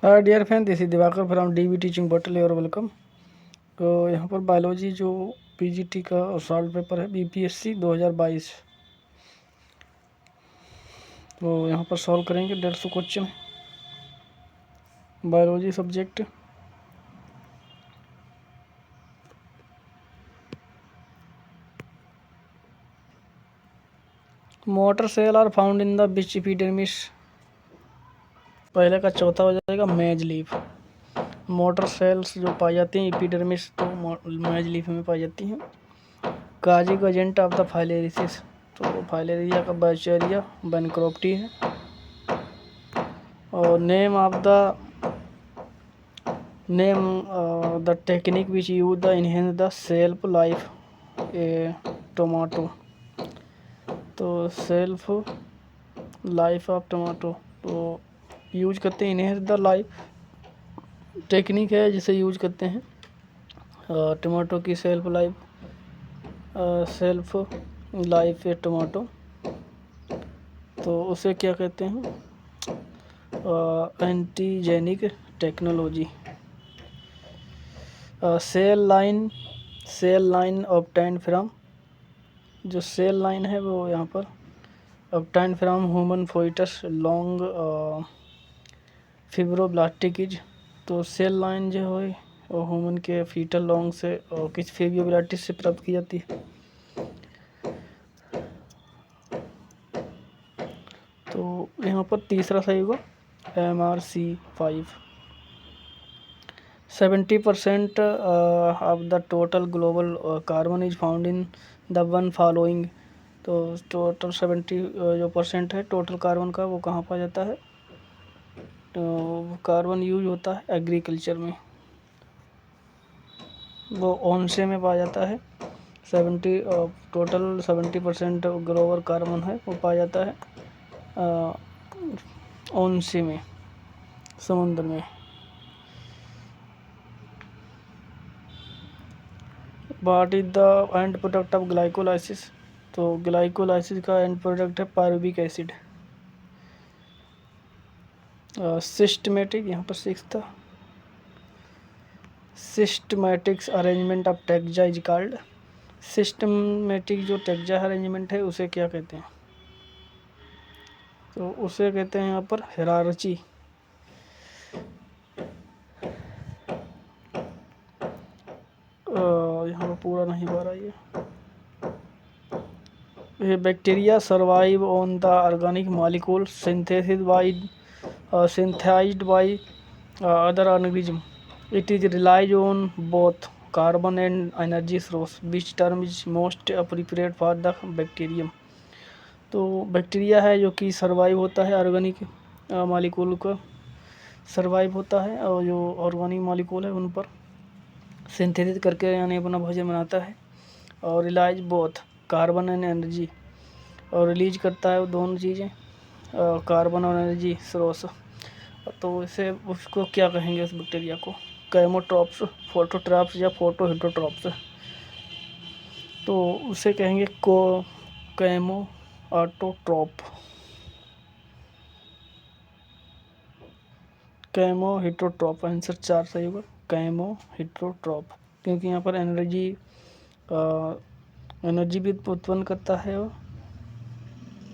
Hi dear friend, this is Divakar from DV teaching bottle और welcome. तो यहाँ पर बायोलॉजी जो पीजीटी का सॉल्व पेपर है बीपीएससी 2022, तो यहाँ पर सॉल्व करेंगे 150 question biology subject. Motor cell are found in the which epidermis. पहले का चौथा हो जाएगा मेज लीफ। मोटर सेल्स जो पाई जाती हैं एपिडर्मिस, तो मेज लीफ में पाई जाती हैं। काजिक एजेंट ऑफ द फाइलेरिसिस, तो फाइलेरिया का बैक्टीरिया बैनक्रॉप्टी है। और name the technique which use the enhance the self life a tomato, तो सेल्फ लाइफ ऑफ टोमाटो तो यूज करते हैं। इनहेंस द लाइफ टेक्निक है जिसे यूज करते हैं टोमाटो की सेल्फ लाइफ ए टोमाटो, तो उसे क्या कहते हैं? Antigenic technology. Cell line obtained from, जो सेल लाइन है वो यहाँ पर obtained from human foetus long fibroblastic, तो सेल लाइन जो है वो ह्यूमन के फीटल लॉन्ग से और किस फिब्रोब्लास्टिस से प्राप्त की जाती है। तो यहाँ पर तीसरा सही होगा MRC5। 70% of the total global carbon is found in the one following, तो टोटल 70 जो परसेंट है टोटल कार्बन का वो कहाँ पाया जाता है? तो कार्बन यूज होता है एग्रीकल्चर में, वो ओनसे में पाया जाता है। 70% ग्लोबल कार्बन है वो पाया जाता है ओनसे में, समुद्र में। What is the end product of glycolysis, तो ग्लाइकोलाइसिस का एंड प्रोडक्ट है पायरुविक एसिड। सिस्टमेटिक, यहाँ पर 6 था। Systematics arrangement of taxa is called, systematic जो टेक्जा अरेंजमेंट है उसे क्या कहते हैं? तो उसे कहते हैं यहाँ पर हायरार्ची। यहाँ पर पूरा नहीं पा रहा ये bacteria survive on the organic molecule synthesized by other organism. It is relies on both carbon and energy source. Which term is most appropriate for the bacterium? तो बैक्टीरिया है जो कि सर्वाइव होता है ऑर्गेनिक मॉलिक्यूल को survive होता है, और जो ऑर्गेनिक मॉलिक्यूल है उन पर सिंथेसिस करके यानी अपना भोजन बनाता है। और release both carbon and energy, और रिलीज करता है वो दोनों चीज़ें कार्बन और एनर्जी स्रोत। तो इसे उसको क्या कहेंगे उस बैक्टीरिया को? कैमोट्रॉप्स, फोटोट्रॉप्स या फोटोहिटोट्रॉप्स, तो उसे कहेंगे कैमो ऑटोट्रॉप, कैमोहिटोट्रॉप। आंसर 4 सही होगा, कैमोहिटोट्रॉप, क्योंकि यहाँ पर एनर्जी भी उत्पन्न करता है और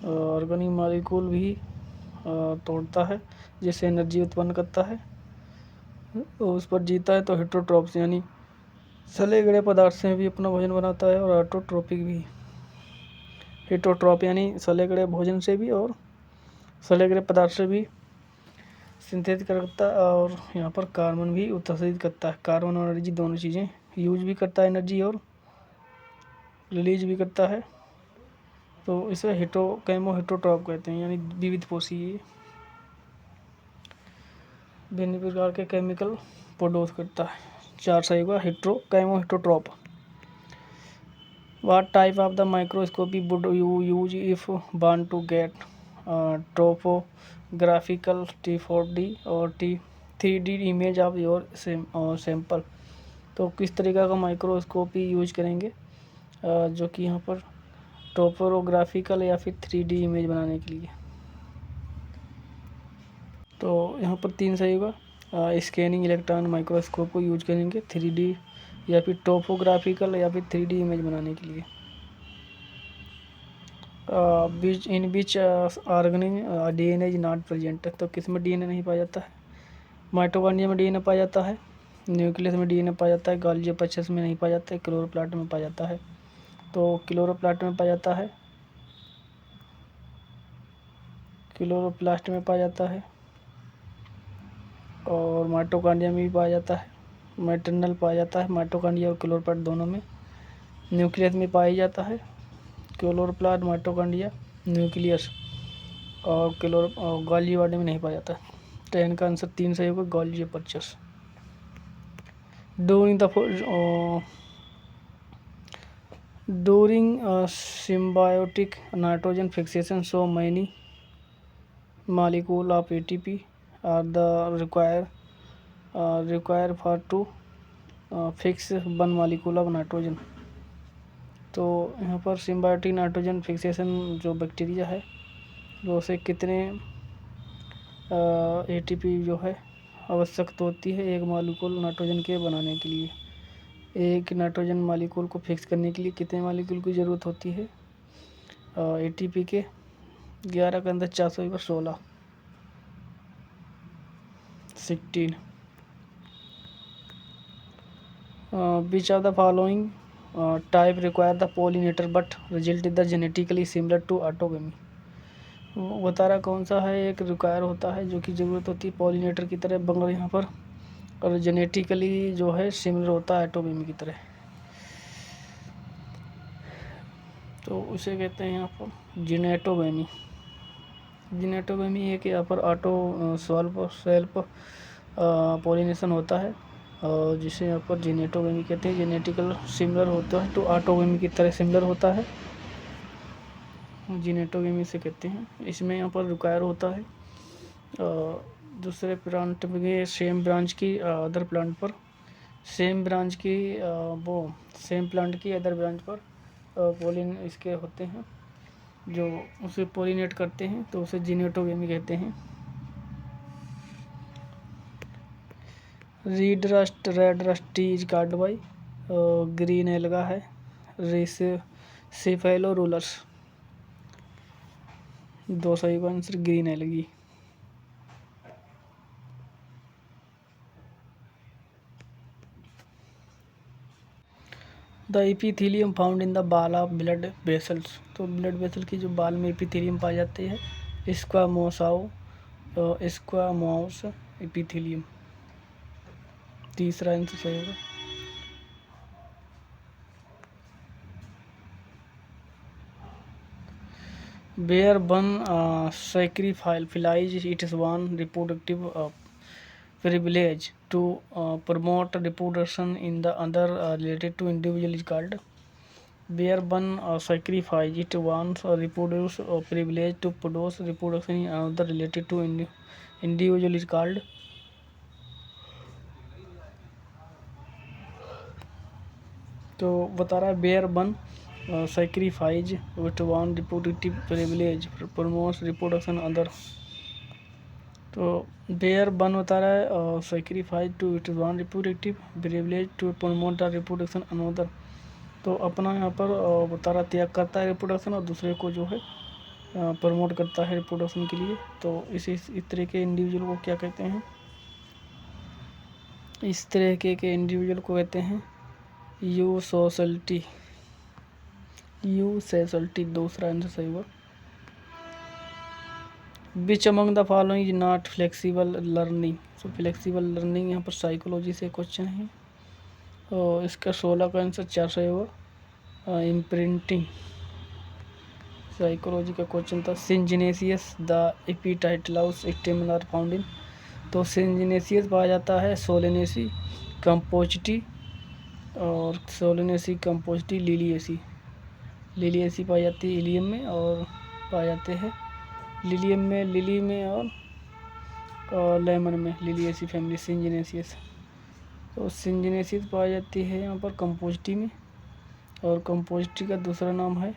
ऑर्गेनिक मॉलिक्यूल भी तोड़ता है जिससे एनर्जी उत्पन्न करता है, तो उस पर जीता है। तो हिटोट्रॉप्स यानी सले गले पदार्थ से भी अपना भोजन बनाता है, और ऑटोट्रोपिक भी। हिटोट्रॉप यानी सले गले भोजन से भी और सले गले पदार्थ से भी सिंथेसिस करता है, और यहाँ पर कार्बन भी उत्सर्जित करता है। कार्बन और एनर्जी दोनों चीज़ें यूज भी करता है एनर्जी, और रिलीज भी करता है। तो इसे कैमोहिटोट्रॉप कहते हैं, यानी विविध पोषी, भिन्न प्रकार के केमिकल प्रोड्यूस करता है। 4 सही होगा, कैमोहिटोट्रॉप। What type of the microscopy would you use if want to get topographical T4D और T3D image of your sample, तो किस तरीका का माइक्रोस्कोपी यूज करेंगे जो कि यहाँ पर टोपोग्राफिकल या फिर 3D इमेज बनाने के लिए? तो यहाँ पर 3 सही होगा, स्कैनिंग इलेक्ट्रॉन माइक्रोस्कोप को यूज करेंगे 3D या फिर टोपोग्राफिकल या फिर 3D इमेज बनाने के लिए। Which in which organism DNA is not present, तो किस में DNA नहीं पाया जाता है? माइटोकॉन्ड्रिया में DNA पाया जाता है, न्यूक्लियस में DNA पाया जाता है, गोल्गी एपोप्टोसिस में नहीं पाया जाता है, क्लोरोप्लास्ट में पाया जाता है। तो क्लोरोप्लास्ट में पाया जाता है, क्लोरोप्लास्ट में पाया जाता है, और माइटोकॉन्ड्रिया में भी पाया जाता है, मैटरनल पाया जाता है, माइटोकॉन्ड्रिया और क्लोरोप्लास्ट दोनों में। न्यूक्लियस में पाया जाता है, क्लोरोप्लास्ट, माइटोकॉन्ड्रिया, न्यूक्लियस और गोल्गी बॉडी में नहीं पाया जाता है। तो इनका आंसर 3 सही होगा, Golgi apoptosis. During symbiotic nitrogen fixation, so many molecule of ATP are the require for to fix one molecule of nitrogen। तो यहाँ पर सिम्बायोटिक नाइट्रोजन फिक्सेशन जो बैक्टीरिया है वो उसे कितने ATP जो है आवश्यकता होती है एक मॉलिक्यूल नाइट्रोजन के बनाने के लिए। एक नाइट्रोजन मॉलिक्यूल को फिक्स करने के लिए कितने मॉलिक्यूल की ज़रूरत होती है? ATP के 11 के अंदर 400 16 16। Which of the following type require the pollinator but result is the genetically similar to autogamy? वो बता रहा कौन सा है एक रिक्वायर होता है जो कि ज़रूरत होती है पॉलिनेटर की तरह मगर यहाँ पर, और जेनेटिकली जो है सिमिलर होता है ऑटोगमी की तरह। तो उसे कहते हैं यहाँ पर जिनेटोगमी। जिनेटोगमी है कि यहाँ पर ऑटो सेल्फ पॉलिनेशन होता है और जिसे यहाँ पर जिनेटोगमी कहते हैं। जेनेटिकल सिमिलर होता है तो ऑटोगमी की तरह सिमिलर होता है, जिनेटोगमी से कहते हैं। इसमें यहाँ पर रिक्वायर होता है दूसरे प्लांट में सेम ब्रांच की अदर प्लांट पर, सेम ब्रांच की वो सेम प्लांट की अदर ब्रांच पर पोलिन इसके होते हैं जो उसे पोलिनेट करते हैं, तो उसे जिनेटोगमी कहते हैं। Red rust T is called by, green alga है सेफेलोरूलस। 2 सही का answer green algae. The epithelium found in the बाल ऑफ ब्लड वेसल्स, तो ब्लड वेसल की जो बाल में एपिथेलियम पाए जाते हैं स्क्वामोस एपिथेलियम। तीसरा आंसर सही होगा। Bear one sacrifice its one reproductive privilege to promote reproduction in the other related to individual is called। Bear one sacrifice it one's reproduce privilege to produce reproduction in another related to individual is called। तो बता रहा है bear one sacrifice it one reproductive privilege promotes reproduction other. तो bear one बता रहा है sacrifice to it one reproductive privilege to promote the reproduction another. तो अपना यहाँ पर बता रहा त्याग करता है रिप्रोडक्शन और दूसरे को जो है प्रमोट करता है रिप्रोडक्शन के लिए। तो इस तरह के इंडिविजुअल को क्या कहते हैं? इस तरह के इंडिविजुअल को कहते हैं यूसोशलिटी। यूसेशलिटी दूसरा आंसर सही हुआ। Which among the following is not flexible learning, so flexible learning यहाँ पर साइकोलॉजी से क्वेश्चन है और इसका 16 का आंसर 4 सही हुआ। इम्प्रिंटिंग साइकोलॉजी का क्वेश्चन था। Syngenesious the epipetalous stamen are found in, तो सिंजिनेसियस पाया जाता है सोलेनेसी कंपोजिटी और सोलेनेसी कंपोजिटी लिलिएसी। लिलिएसी पाई जाती है इलियम में और पाए जाते हैं लिलियम में, लिली में और लेमन में लिलिएसी फैमिली सिंजिनेसियस। तो सिंजिनेसियस पाई जाती है यहाँ पर कंपोजिटी में और कंपोजिटी का दूसरा नाम है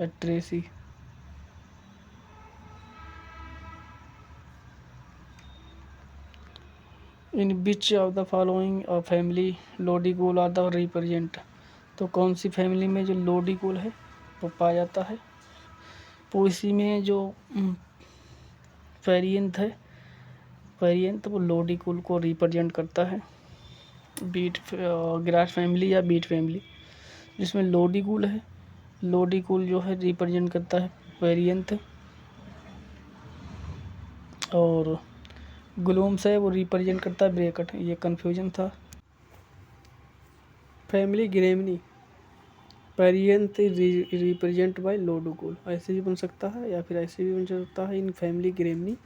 Asteraceae. In which of the following family lodicule are the represent. तो कौन सी फैमिली में जो लोडिकोल है वो पाया जाता है। पोएसी में जो वेरिएंट है, वेरिएंट वो लोडिकोल को रिप्रेजेंट करता है। बीट ग्रास फैमिली या बीट फैमिली जिसमें लोडिकोल है, लोडिकोल जो है रिप्रेजेंट करता है वेरिएंट, और ग्लूम्स है वो रिप्रेजेंट करता है ब्रैकेट। ये कन्फ्यूजन था। Family Gramineae variant represent by लोडिकोल, ऐसे भी बन सकता है या फिर ऐसे भी बन सकता है। In family Gramineae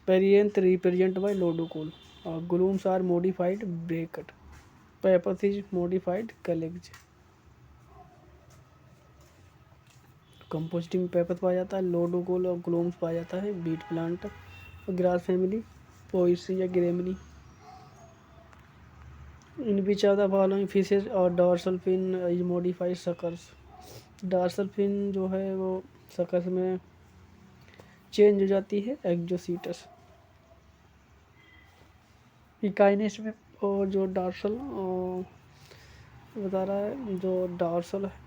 variant represent by lodicule, glumes are modified bracket, pappus is modified calyx. Composting paper पाया जाता है, लोडोकोल और ग्लूम्स पाया जाता है बीट प्लांट और ग्रास फैमिली पोएसी या Gramineae. In which of the following fishes और dorsal fin is modified suckers. Dorsal fin जो है वो सकर्स में चेंज हो जाती है एक्जोसीटस। इकाइनेस में और जो डॉर्सल बता रहा है, जो डॉर्सल है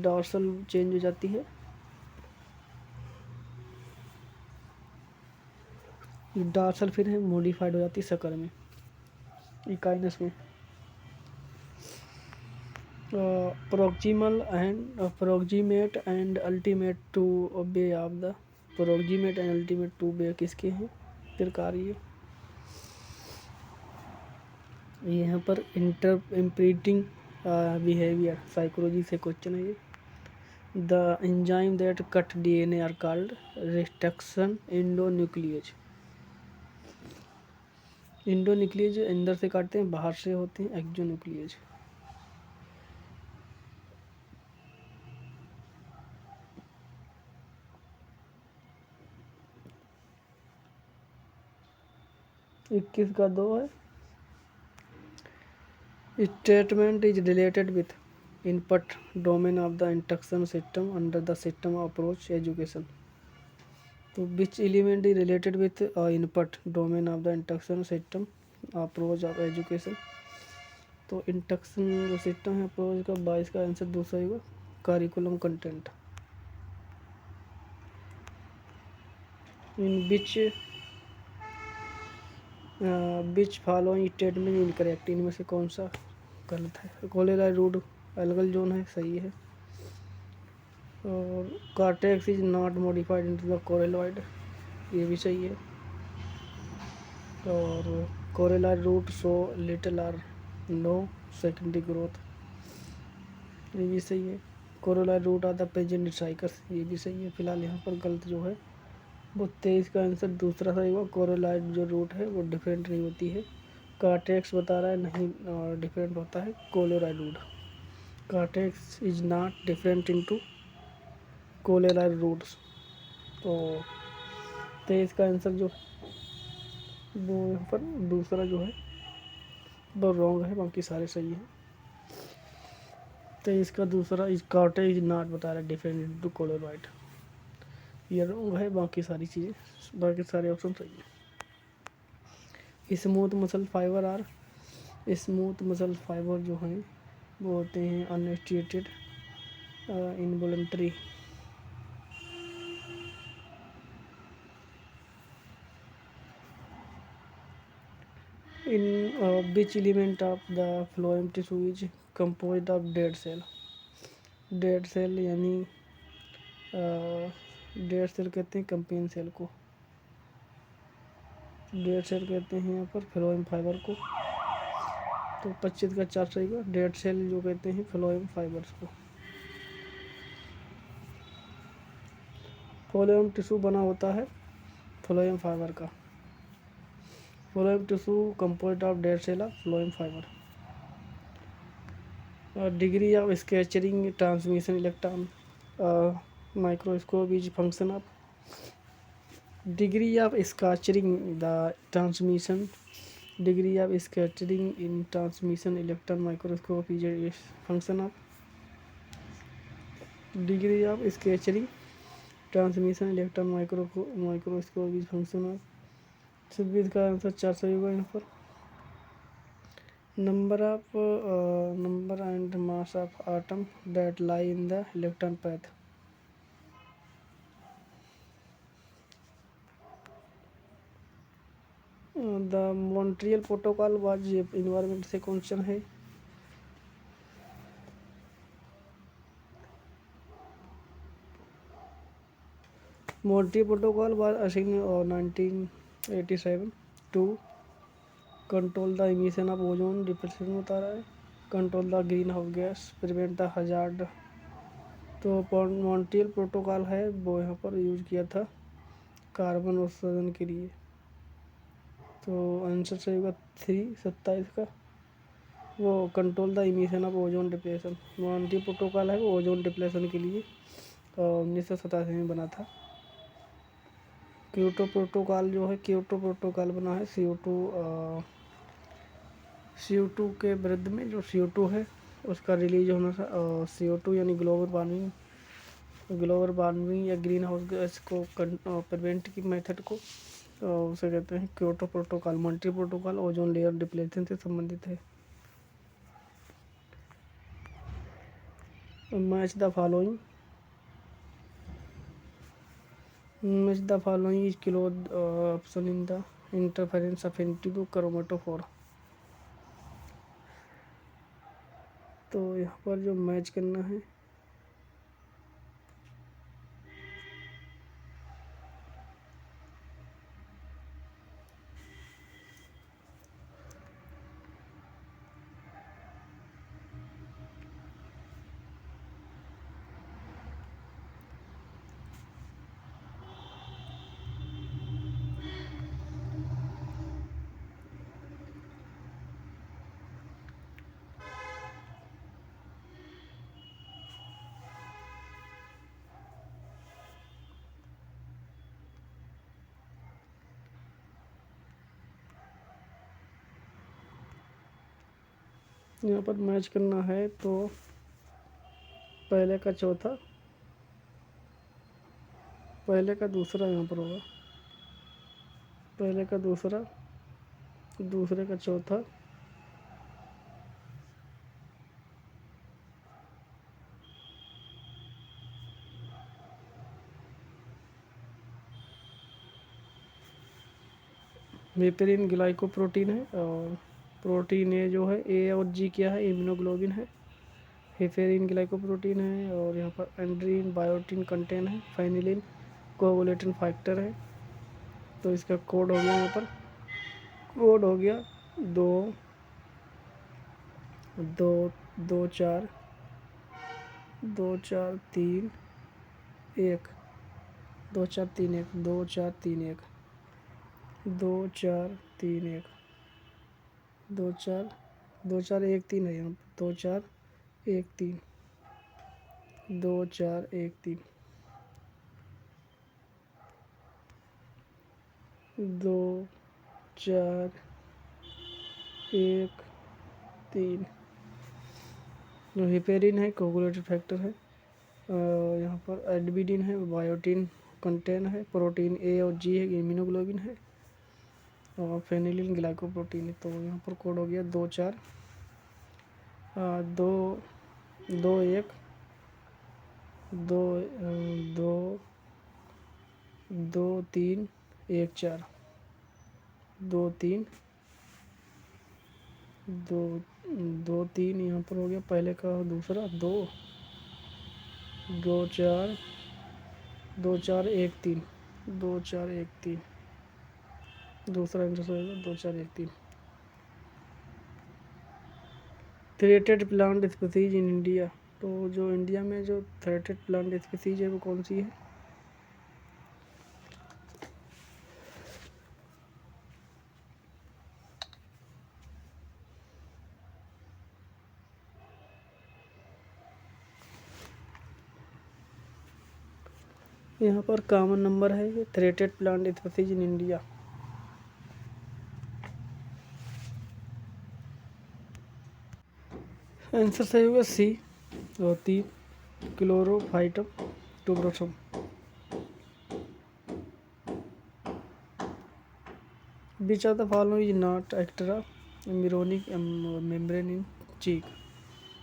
डॉर्सल चेंज हो जाती है, डॉर्सल फिर है मॉडिफाइड हो जाती है सकर में, इकाइनस में। Proximal and proximate and ultimate to be of the, proximate and ultimate to be किसके हैं, प्रकार ये यहाँ पर इंटरप्रीटिंग बिहेवियर साइकोलॉजी से क्वेश्चन है ये। The enzyme that cut DNA are called restriction endonuclease. Endonuclease अंदर से काटते हैं, बाहर से होते हैं एक्सोन्यूक्लियज। इक्कीस का 2 है। Statement is related with input domain of the instruction system under the system approach education. तो which element is related with input domain of the instruction system approach of education. तो इंस्ट्रक्शन जो सिस्टम है approach का 22 का answer दूसरा होगा curriculum content. In which following statement incorrect, इनमें से कौन सा गलत है। कोलेरा रूट अलगल जोन है, सही है। और cortex is not modified into the coralloid, ये भी सही है। और coralloid root show little or no secondary growth, ये भी सही है। Coralloid root are the present Cycas, ये भी सही है। फिलहाल यहाँ पर गलत जो है वो 23 का आंसर दूसरा सही हुआ। कोरेलॉइड जो रूट है वो डिफरेंट नहीं होती है। कार्टेक्स बता रहा है नहीं डिफरेंट होता है coralloid root. Cortex is not different into coralloid roots. तो 23 का आंसर जो वो यहाँ पर दूसरा जो है वो रॉन्ग है, बाकी सारे सही हैं। 23 का दूसरा इज कार्टेक्स इज नॉट बता रहा है डिफरेंट इनटू कोलेरॉइड, ये रॉन्ग है। बाकी सारी चीज़ें, बाकी सारे ऑप्शन सही हैं। Smooth muscle fibre are, smooth muscle fibre जो हैं वो होते हैं unstriated involuntary. In which element of the phloem tissue is composed of dead cell. Dead cell यानी डेड सेल कहते हैं कंपेन सेल को, डेड सेल कहते हैं यहाँ पर फ्लोएम फाइबर को। तो 25 का 4 सही का, डेड सेल जो कहते हैं फ्लोएम फाइबर्स को। फ्लोएम टिश्यू बना होता है फ्लोएम फाइबर का। Phloem tissue composed of dead cell of phloem fibre. Degree of scattering transmission electron microscope is function of, degree of scattering the transmission, degree of scattering in transmission electron microscope is function of, degree of scattering transmission electron microscope is function of 26 का answer 4 सही होगा यहाँ पर। Number and mass of atom that lie in the electron path. The Montreal protocol was environment से question है। Montreal protocol was assigned 1987 to control the emission of ozone depletion बता रहा है, control the green house gas, prevent the hazard. तो Montreal protocol है वो यहाँ पर यूज किया था कार्बन उत्सर्जन के लिए। तो आंसर सही होगा 3 27 का। वो control the emission of ozone depletion, Montreal protocol है वो ओजोन डिप्लेशन के लिए 1987 में बना था। क्योटो प्रोटोकॉल जो है, क्योटो प्रोटोकॉल बना है CO2 के विरुद्ध में। जो CO2 है उसका रिलीज होना था, CO2 यानी ग्लोबल वार्मिंग या ग्रीन हाउस गैस को प्रिवेंट की मेथड को उसे कहते हैं Kyoto protocol. Montreal protocol ozone layer depletion से संबंधित है। Match the following is close option in the interference of Indigo chromatophore. तो यहाँ पर जो मैच करना है, यहाँ पर मैच करना है तो पहले का चौथा, पहले का दूसरा यहाँ पर होगा, पहले का दूसरा, दूसरे का चौथा, हेपेरिन ग्लाइकोप्रोटीन है। और प्रोटीन ए जो है, ए और जी क्या है, इम्यूनोग्लोबिन है। हेपेरिन ग्लाइकोप्रोटीन है और यहाँ पर एंड्रीन बायोटिन कंटेन है। फाइनिलिन कोगुलेटिंग फैक्टर है। तो इसका कोड हो गया, यहाँ पर कोड हो गया 2 2 4 2 4 3 1 2 4 3 1 2 4 3 1 2 4 3 1 2 4 2 4 1 3 है यहाँ पर। 2 4 1 3 2 4 1 3 2 4 1 3। जो हिपेरिन है कोगुलेटिव फैक्टर है। यहाँ पर एडबिडिन है, बायोटिन कंटेन है। प्रोटीन ए और जी है, इम्यूनोग्लोबिन है। और फेनिलिन ग्लाइकोप्रोटीन है। तो यहाँ पर कोड हो गया 2 4 2 2 1 2 2 2 3 1 4 2 3 2 2 3 यहाँ पर हो गया पहले का दूसरा 2 2 4 2 4 1 3 2 4 1 3 दूसरा आंसर होगा 2 4 1 3। Threatened plant species in India. तो जो इंडिया में जो थ्रेटेड प्लांट स्पीसीज है वो कौन सी है? यहाँ पर कॉमन नंबर है threatened plant species in India. Answer सही होगा सी और 3 Chlorophytum tuberosum. Which of the following is not extra embryonic membrane in chick.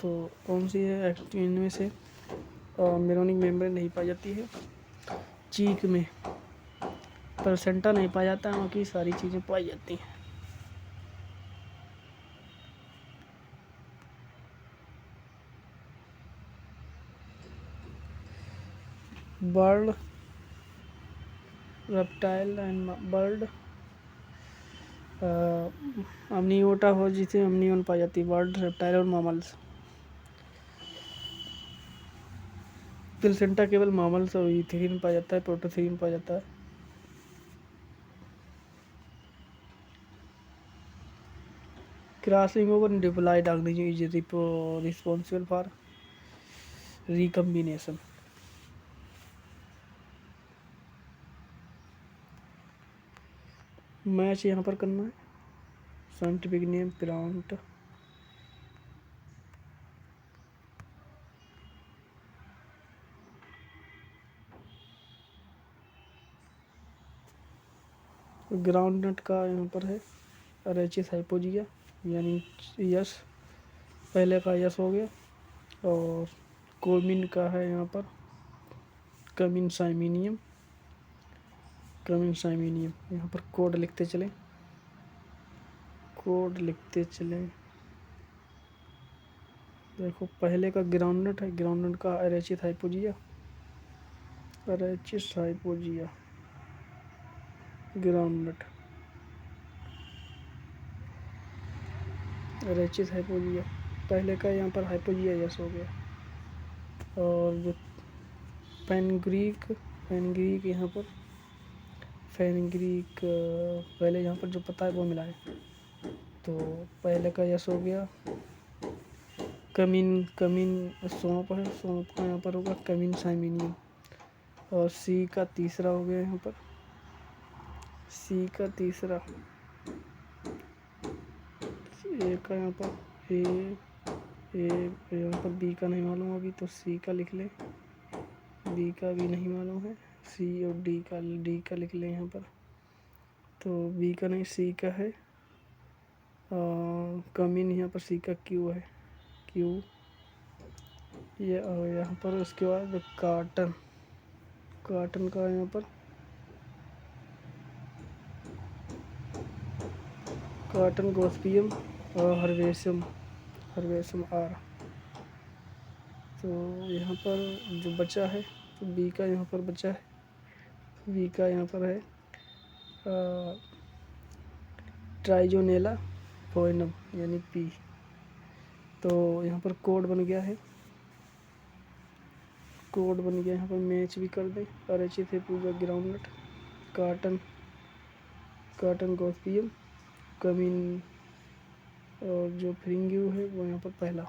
तो कौन सी है इनमें से एम्ब्रियोनिक मेम्ब्रेन नहीं पाई जाती है चीक में। प्लेसेंटा नहीं पाया जाता है, बाकी सारी चीज़ें पाई जाती हैं। Bird, reptile and bird amniota हो जिसे अमनियोन पाई जाती है, बर्ड, रेप्टाइल और मामल्स। प्लेसेंटा केवल मामल्स और ईथीन पाया जाता है, प्रोटोथीन पाया जाता है। Crossing over diploid organism is responsible for recombination. Match यहाँ पर करना है। साइंटिफिक नेम प्लांट, ग्राउंडनट का यहाँ पर है अरेचिस हाइपोजिया, यानी यस, पहले का यस हो गया। और कोमिन का है यहाँ पर कमिन साइमिनियम, कमिन साइमिनियम। यहाँ पर कोड लिखते चलें, कोड लिखते चलें। देखो पहले का ग्राउंडनट है, ग्राउंडनट का अरेचिस हाइपोजिया, अरेचिस हाइपोजिया ग्राउंडनट, अरेचिस हाइपोजिया पहले का यहाँ पर हाइपोजिया यस हो गया। और जो फेनग्रीक, फेनग्रीक यहाँ पर फेनग्रीक पहले यहाँ पर जो पता है वो मिला है, तो पहले का यस हो गया। कमिन, कमिन सौंप है, सौंप का यहाँ पर होगा कमिन साइमिनियम। और सी का तीसरा हो गया यहाँ पर, सी का तीसरा, ए का यहाँ पर ए यहाँ पर बी का नहीं मालूम अभी, तो सी का लिख लें, बी का भी नहीं मालूम है, सी और डी का लिख लें यहाँ पर। तो बी का नहीं, सी का है। कमिन यहाँ पर सी का क्यू है, क्यू ये। और यहाँ पर उसके बाद काटन, काटन का यहाँ पर काटन गोस्पियम और हर्वेशम, हर्वेशम आर। तो यहाँ पर जो बचा है, तो बी का यहाँ पर बचा है, बी का यहाँ पर है ट्राइजोनेला फोइनम यानी पी। तो यहाँ पर कोड बन गया है, कोड बन गया। यहाँ पर मैच भी कर दें, Arachis hypogaea groundnut, cotton, cotton Gossypium, cumin और जो फ्रिंग्यू है वो यहाँ पर पहला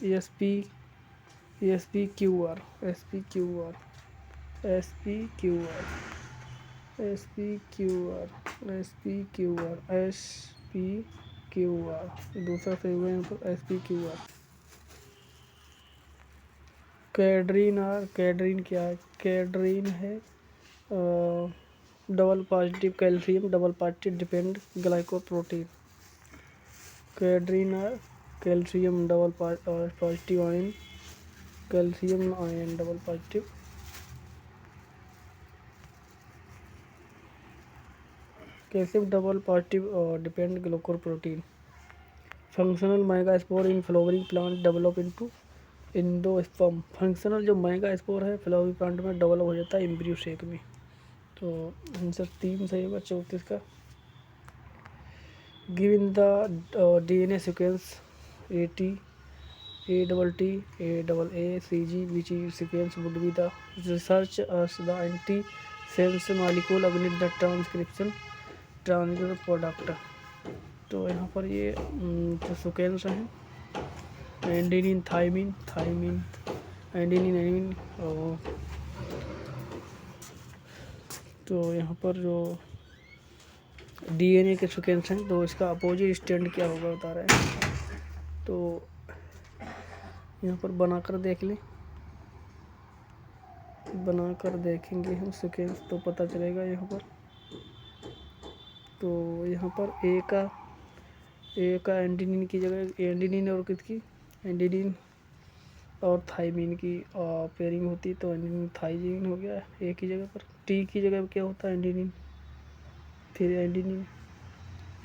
S P Q R, S P Q R, S P Q R, S P Q R, S P Q R, S P Q R. दूसरा सही हुआ यहाँ पर S P Q R. Cadherin are, cadherin क्या है? Cadherin है double positive calcium, double positive depend glycoprotein. Cadherin are calcium double positive ion, calcium ion double positive, calcium double positive depend glycoprotein. Functional megaspore in flowering plant develop into endosperm. Functional जो megaspore है flowering plant में develop हो जाता है embryo shake में। तो answer 3 सही होगा 34 का। Given the DNA sequence AT, ATT, AAA, CG, which sequence would be the research as the antisense molecule against the transcription product। तो यहाँ पर ये जो सीक्वेंस हैं एंडिनिन, थाइमिन, थाइमिन, एंडिनिन, एंडिनिन। और तो यहाँ पर जो DNA के सीक्वेंस हैं, तो इसका अपोजिट स्टैंड क्या होगा बता रहा है। तो यहाँ पर बनाकर देख लें, बनाकर देखेंगे हम सीक्वेंस तो पता चलेगा। यहाँ पर तो यहाँ पर ए का एंटीनिन की जगह एंटीनिन और किसकी एंटीनिन और थाइमिन की पेयरिंग होती है, तो एंटीनिन थाइजीन हो गया ए की जगह पर। टी की जगह पर क्या होता है एंटीनिन, फिर एंटीनिन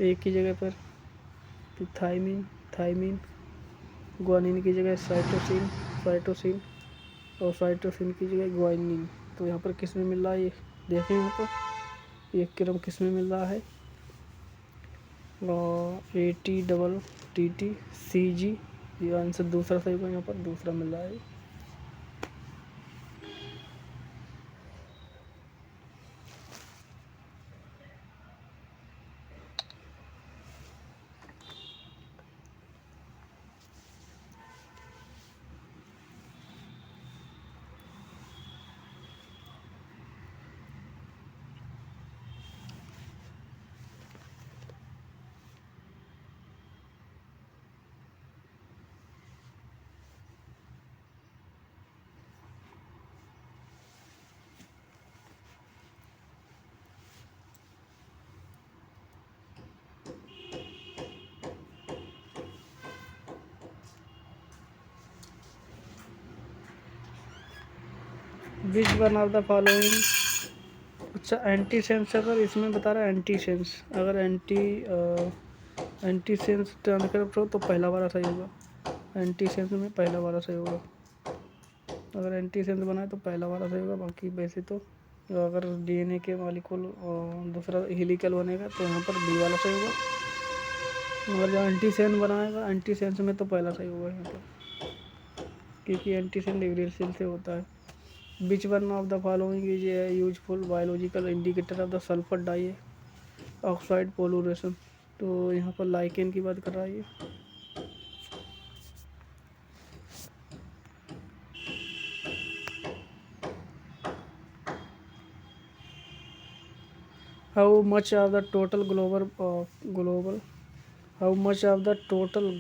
ए की जगह पर, फिर थाइमिन थाइमिन, ग्वानिन की जगह साइटोसिन साइटोसिन, और साइटोसिन की जगह ग्वानिन। तो यहाँ पर किस में मिल रहा है ये देखें, यहाँ पर एक क्रम किस में मिल रहा है, A T double T T C G, ये आंसर दूसरा सही होगा, यहाँ पर दूसरा मिल रहा है। Which one of the following, अच्छा एंटी सेंस, अगर इसमें बता रहा है एंटी सेंस, अगर एंटी सेंस ट्रांसक्रिप्ट हो तो पहला वाला सही होगा, एंटी सेंस में पहला वाला सही होगा, अगर एंटी सेंस बनाए तो पहला वाला सही होगा। बाकी वैसे तो अगर डीएनए के मॉलिक्यूल दूसरा हेलिकल बनेगा तो यहाँ पर बी वाला सही होगा, अगर जो एंटी सेंस बनाएगा एंटी सेंस में तो पहला सही होगा यहाँ पर, क्योंकि एंटी सेंस डिग्रेडेशन से होता है। Which one of the following is a useful biological indicator of the sulphur dioxide pollution, तो यहाँ पर लाइकेन की बात कर रहा है ये। How much of the total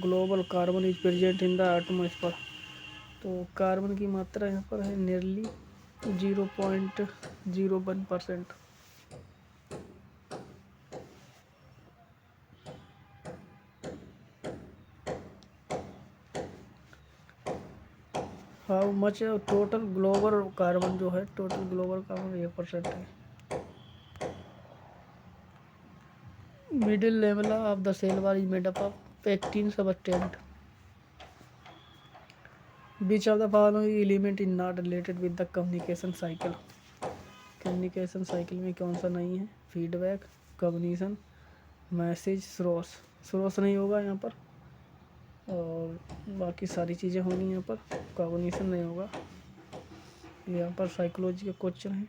global carbon is present in the atmosphere, तो कार्बन की मात्रा यहाँ पर है nearly 0.01%। How much total global carbon जो है, टोटल ग्लोबल कार्बन 1% है। Middle level of the cell wall is made up of pectin substance. Which of the following element is not related with the communication cycle, communication cycle में कौन सा नहीं है, feedback, cognition, message, source नहीं होगा यहाँ पर, और बाकी सारी चीज़ें होंगी यहाँ पर, कॉग्निशन नहीं होगा। यहाँ पर साइकोलॉजी का क्वेश्चन है।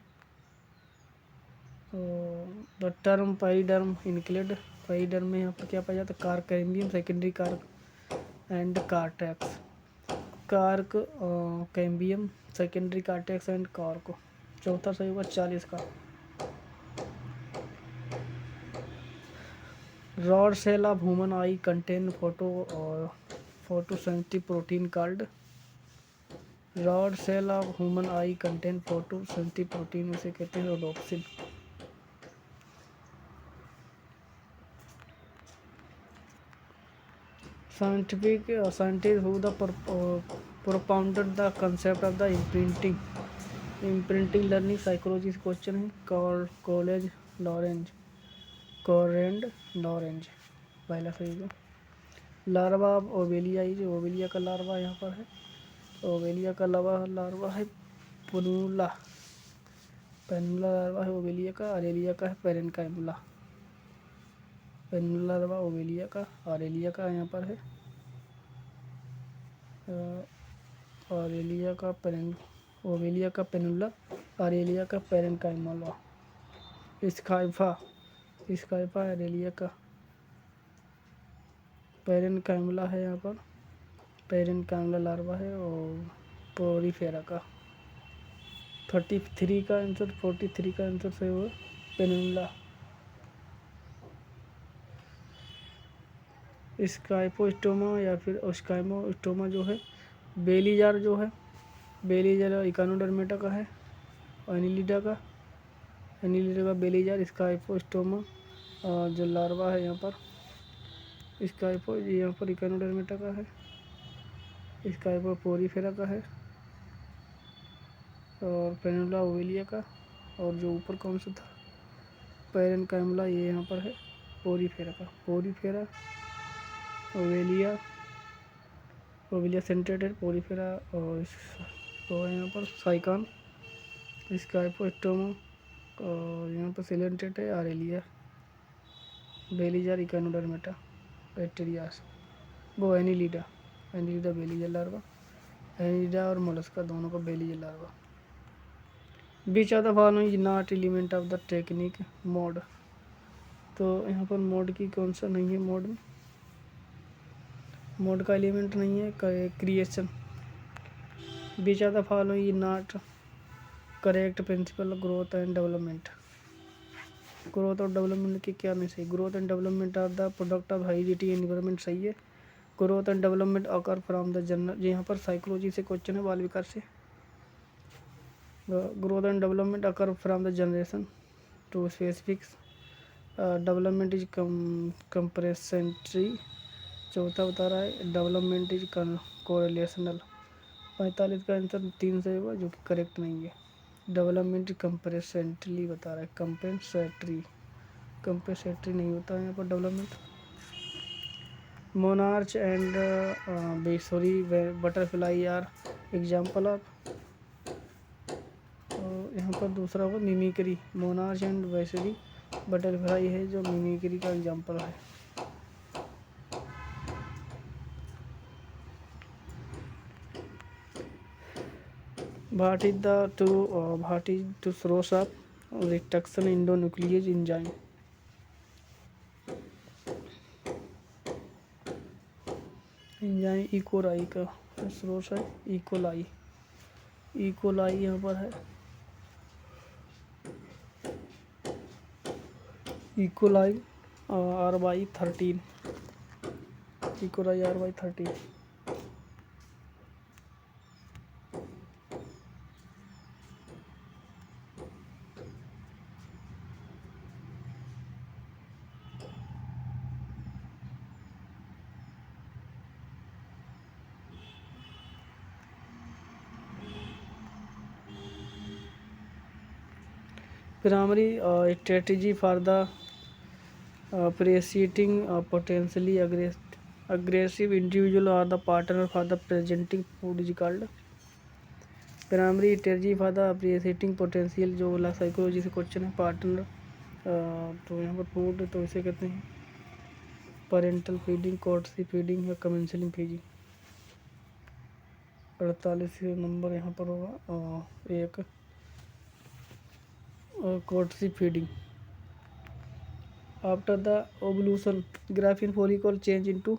The term periderm include, periderm में यहाँ पर क्या पाया जाता है, cork cambium, secondary cork and cortex, cork cambium, secondary cortex and cork. चौथा सही होगा 40 का। Rod cell of human eye contain photosensitive protein called, rod cell of human eye contain photosensitive protein, उसे कहते हैं rhodopsin. Scientist who the propounded the concept of the imprinting learning psychology question है, Konrad Lorentz पहला सही है। Larva of ओवेलिया, जो ओवेलिया का larva यहाँ पर है, ओवेलिया का लार्वा है पेनुला, पेनुला लार्वा है ओवेलिया का, अरेलिया का है पेरेनकाइमुला, पेनुला लार्वा ओवेलिया का, अरेलिया का यहाँ पर है ऑरेलिया का ओवेलिया का पेनुला, ऑरेलिया का पेरेनकाइमुला। स्काइफा ऑरेलिया का पेरेनकाइमुला है, यहाँ पर पेरेनकाइमुला लार्वा है, और पोरीफेरा का 43 का आंसर सही हुआ पेनुला। स्काइपोस्टोमा या फिर स्काइमोस्टोमा जो है, बेलीजार जो है, बेलीजार इकानोडर्मेटा का है, एनिलिडा का बेलीजार, स्काइपोस्टोमा जो लार्वा है यहाँ पर स्काइपो यहाँ पर इकोनोडर्मेटा का है, स्काइपो पोरीफेरा का है और पेनुला ओवेलिया का, और जो ऊपर कौन सा था पैरेनकाइमुला ये यहाँ पर है पोरीफेरा का, पोरीफेरा ओवेलिया, ओवेलिया सेंट्रेटेड पोरीफेरा, और तो है यहाँ पर साइकान, स्काइपोस्टोमा, और यहाँ पर सिलेंटेड है आरेलिया, बेलीजार इकोनोडर्मेटा, बैक्टीरियास, वो Annelida, Annelida veliger larva, Annelida और मोलस्का दोनों का veliger larva. Which of the following is not element of the technique mode, तो यहाँ पर मोड की कौन सा नहीं है, मोड का एलिमेंट नहीं है creation. Which of the following is not correct principle growth and development, growth और डेवलपमेंट की क्या नहीं सही, growth and development are the product of heredity environment सही है, growth and development occur from the general, यहाँ पर साइकोलॉजी से क्वेश्चन है बाल विकास से, growth and development occur from the generation to specifics, development is complementary, चौथा बता रहा है डेवलपमेंट इज कोरिलेशनल, 45 का आंसर 3 से होगा जो कि करेक्ट नहीं है, डेवलपमेंट कंप्रेसेंटली बता रहा है, कंपेसेटरी नहीं होता है यहाँ पर development. Monarch and viceroy butterfly are example of, यहाँ पर दूसरा होगा mimicry, monarch and viceroy butterfly है जो मिमिक्री का एग्जाम्पल है। What is the source of reduction endonuclease enzyme? Enzyme E coli का सोर्स है इकोलाई, इकोलाई यहाँ पर है, E coli R/13, E coli R/13। Primary strategy for the presenting potentially aggressive individual or the partner for the presenting food is called primary strategy for the presenting potential, जो वाला psychology से question है, partner तो यहाँ पर फूड तो इसे कहते हैं पेरेंटल फीडिंग, कोर्टसी फीडिंग या कमेंसलिंग फीडिंग। 48 नंबर यहाँ पर होगा एक courtship feeding. After the ovulation Graafian follicle change into,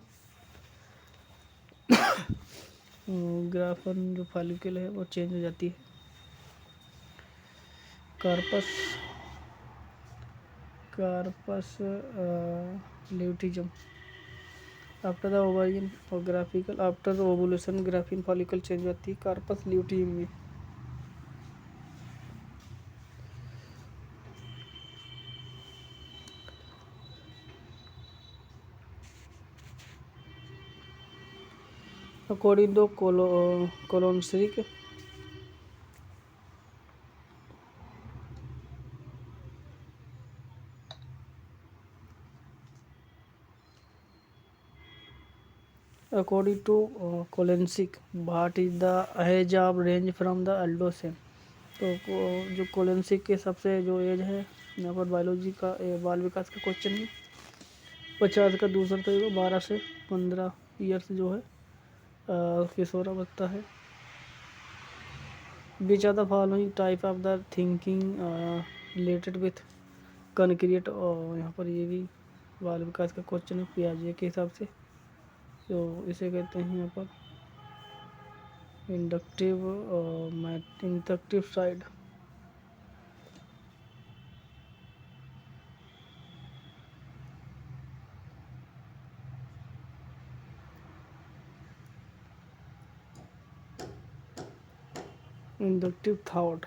Graafian जो फॉलिकल है वो चेंज हो जाती है, corpus luteum. After the ovarian और graphical, after ovulation Graafian follicle change होती है कार्पस ल्यूटियम में। अकॉर्डिंग टू कोलोनसिक what is the age of range from the एल्डोसेन, तो जो कोलेंसिक के सबसे जो एज है यहाँ पर बायोलॉजी का बाल विकास का क्वेश्चन है, 50 का दूसरा तो 12 से 15 ईयर्स जो है किशोरावस्था है। Which are the following type of the thinking related with concrete, और यहाँ पर ये भी बाल विकास का क्वेश्चन है पियाजे के हिसाब से, तो इसे कहते हैं यहाँ पर इंडक्टिव साइड। Inductive thought.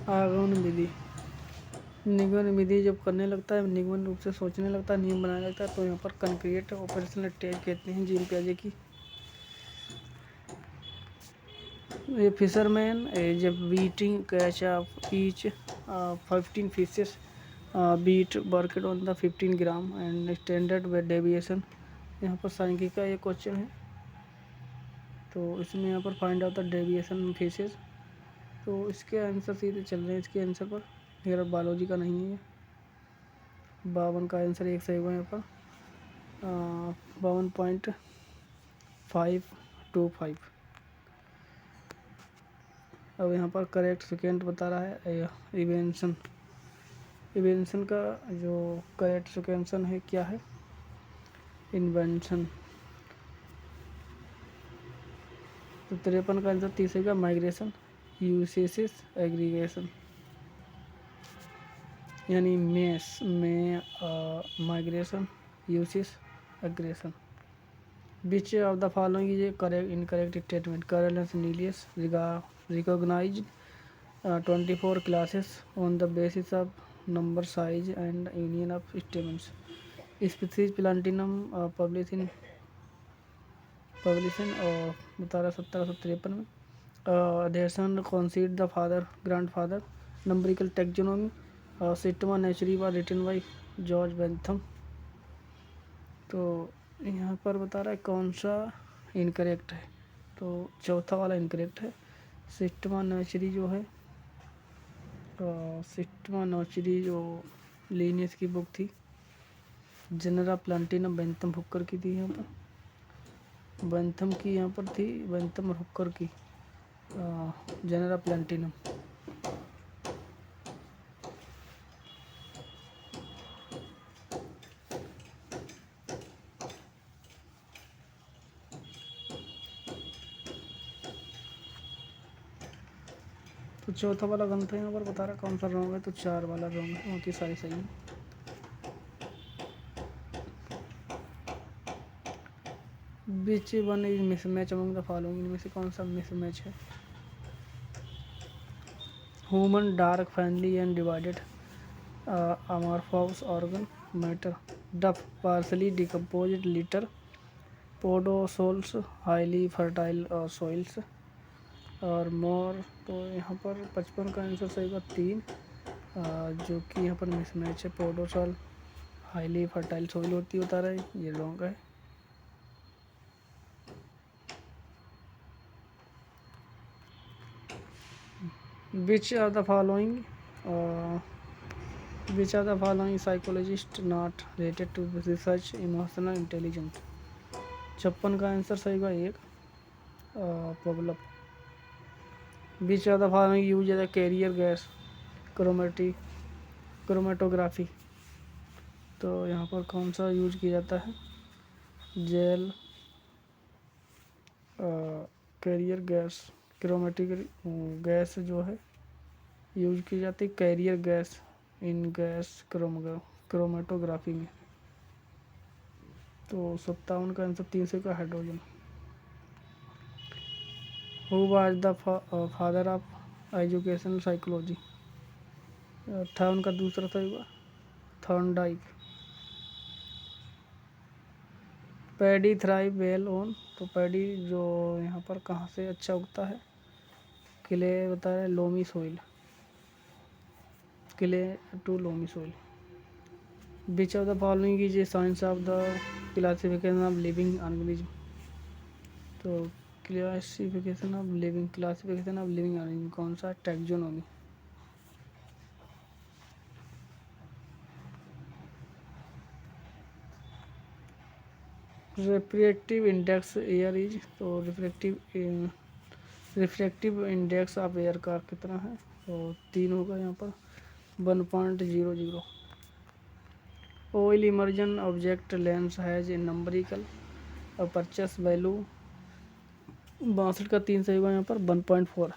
आगमन विधि, निगमन विधि जब करने लगता है, निगमन रूप से सोचने लगता है, नियम बनाने लगता है, तो यहाँ पर कंक्रीट ऑपरेशनल स्टेज कहते हैं जीन पियाजे की। A fisherman is beating catch of each 15 fishes beat worked on the 15 gram and standard deviation। यहाँ पर सांख्यिकी का एक क्वेश्चन है, तो इसमें यहाँ पर find out the deviation fishes. तो इसके आंसर सीधे चल रहे हैं इसके आंसर पर, मेरा बायोलॉजी का नहीं है। 52 का आंसर एक सही हुआ यहाँ पर 52.525। अब यहाँ पर करेक्ट सेकेंड बता रहा है इवेंशन। इवेंशन का जो करेक्ट सेकेंसन है क्या है, इन्वेंशन। तो 53 का आंसर तीसरे का माइग्रेशन, यूसेसिस, एग्रीगेशन, यानी मेस में माइग्रेशन, यूसिस, aggregation. Which of the following is a correct incorrect statement, Carolus नीलियस recognised 24 classes on the basis of number, size and union of stamens. Species Plantinum published in 1753 में। Adhesion considered the grandfather. Numerical taxonomy Systema Naturae was written by George Bentham। तो यहाँ पर बता रहा है कौन सा इनकरेक्ट है, तो चौथा वाला इनकरेक्ट है। सिस्टमा नेचुरी जो है, सिस्टमा नेचुरी जो लीनियस की बुक थी, जनरा प्लांटिनम बेंथम हुक्कर की थी यहाँ पर, बेंथम की यहाँ पर थी, बेंथम हुक्कर की जनरा प्लांटिनम। तो चौथा वाला ग्रंथ है यहाँ पर बता रहा कौन सा रॉन्ग है, तो 4 वाला रॉन्ग है, बाकी सारी सही है। Which one is mismatch among the following, इनमें से कौन सा मिसमैच है। Human dark family and divided amorphous organ matter, duff partially decomposed litter, podosols highly fertile soils और मोर। तो यहाँ पर 55 का आंसर सही होगा 3, जो कि यहाँ पर मिसमैच है। पोडोसॉल हाईली फर्टाइल सोइल होती बता रहा है, ये रॉन्ग है। Which are the following psychologist not related to research emotional intelligent. 56 का आंसर सही होगा 1 popular. Which are the following use as a carrier gas chromatography. तो यहाँ पर कौन सा यूज किया जाता है, gel carrier gas, chromatic gas जो है यूज की जाती है, carrier gas in gas chromatography में। तो 57 का आंसर 300 का hydrogen. Who was the father of educational psychology. 58 का दूसरा सही हुआ Thorndike. Paddy thrive well on, तो पैडी जो यहाँ पर कहाँ से अच्छा उगता है, क्ले बता रहे loamy soil, clay to loamy soil. Which of the following is a science of the classification of living organism. तो क्लासिफिकेशन ऑफ लिविंग ऑर्गेनिज्म कौन सा, taxonomy. Refractive index air is, तो रिफ्रैक्टिव इंडेक्स ऑफ एयर का कितना है, तो 3 होगा यहाँ पर 1.00। Oil immersion object lens has a numerical purchase value. 62 का 3 सही होगा यहाँ पर 1.4।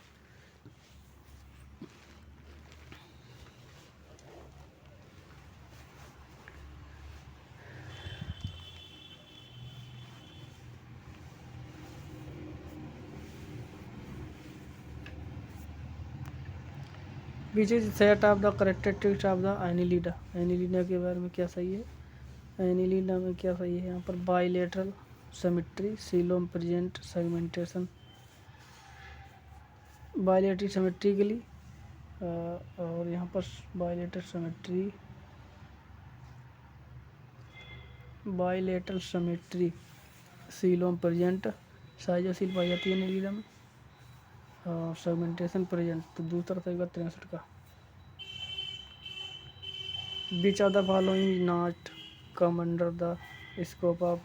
Which is set of the characteristics of the Annelida. Annelida के बारे में क्या सही है, एनिलिडा में क्या सही है यहाँ पर, bilateral symmetry, coelom present segmentation, bilateral symmetry के लिए और यहाँ पर bilateral symmetry, bilateral symmetry coelom present, साइजोसील पाई जाती है एनिलिडा में, और सेगमेंटेशन प्रेजेंट, तो दूसरा सही होगा 63 का। Which of the following is not come under the scope of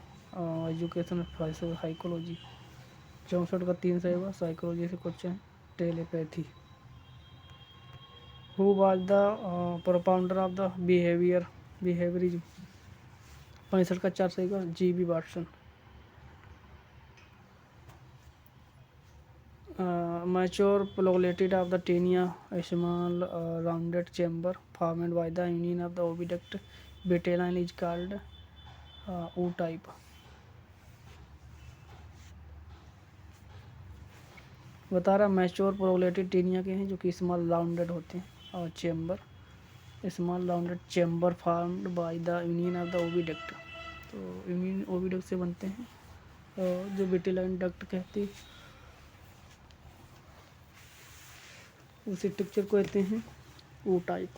education psychology, 64 का 3 सही होगा, साइकोलॉजी से question. Telepathy, who was the propounder of the behaviourism, 65 का 4 सही होगा, G.B. Watson. Mature platelet of the tinea, a small rounded chamber formed by the union of the oviduct vitelline is called O type। बता रहा mature प्रोलेटेड taenia के हैं जो कि small rounded होते हैं, और chamber, small rounded chamber farmed by the union of the oviduct, तो यूनियन ओविडक्ट से बनते हैं, और जो विटेलाइन डक्ट कहते हैं उसी टेक्चर को कहते हैं O type.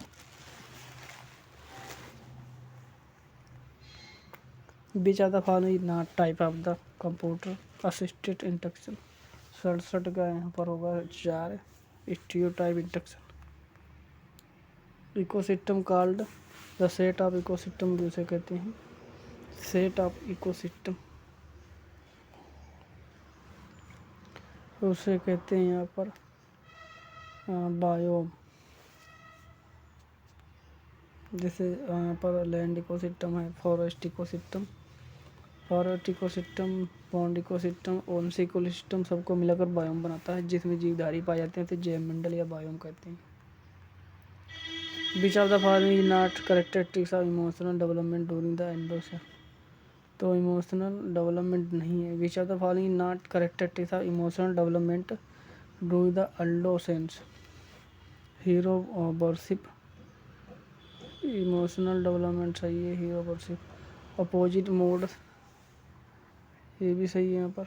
Which of the following not type of the computer assisted induction, 67 का यहाँ पर होगा 4, stereotype induction. Ecosystem called the set of ecosystem भी उसे कहते हैं, सेट ऑफ इकोसिस्टम उसे कहते हैं यहाँ पर बायोम। जैसे यहाँ पर लैंड इकोसिस्टम है, फॉरेस्ट इकोसिस्टम, पॉन्ड इकोसिस्टम, ओन्स इकोसिस्टम, सबको मिलाकर बायोम बनाता है जिसमें जीवधारी पाए जाते हैं, तो जैव मंडल या बायोम कहते हैं। Which of the following is not characteristics of emotional development during the adolescence, तो इमोशनल डेवलपमेंट नहीं है। Which of the following is not characteristics of emotional development during the adolescence, hero worship, emotional development सही है, hero worship. Opposite mode, ये भी सही है यहाँ पर।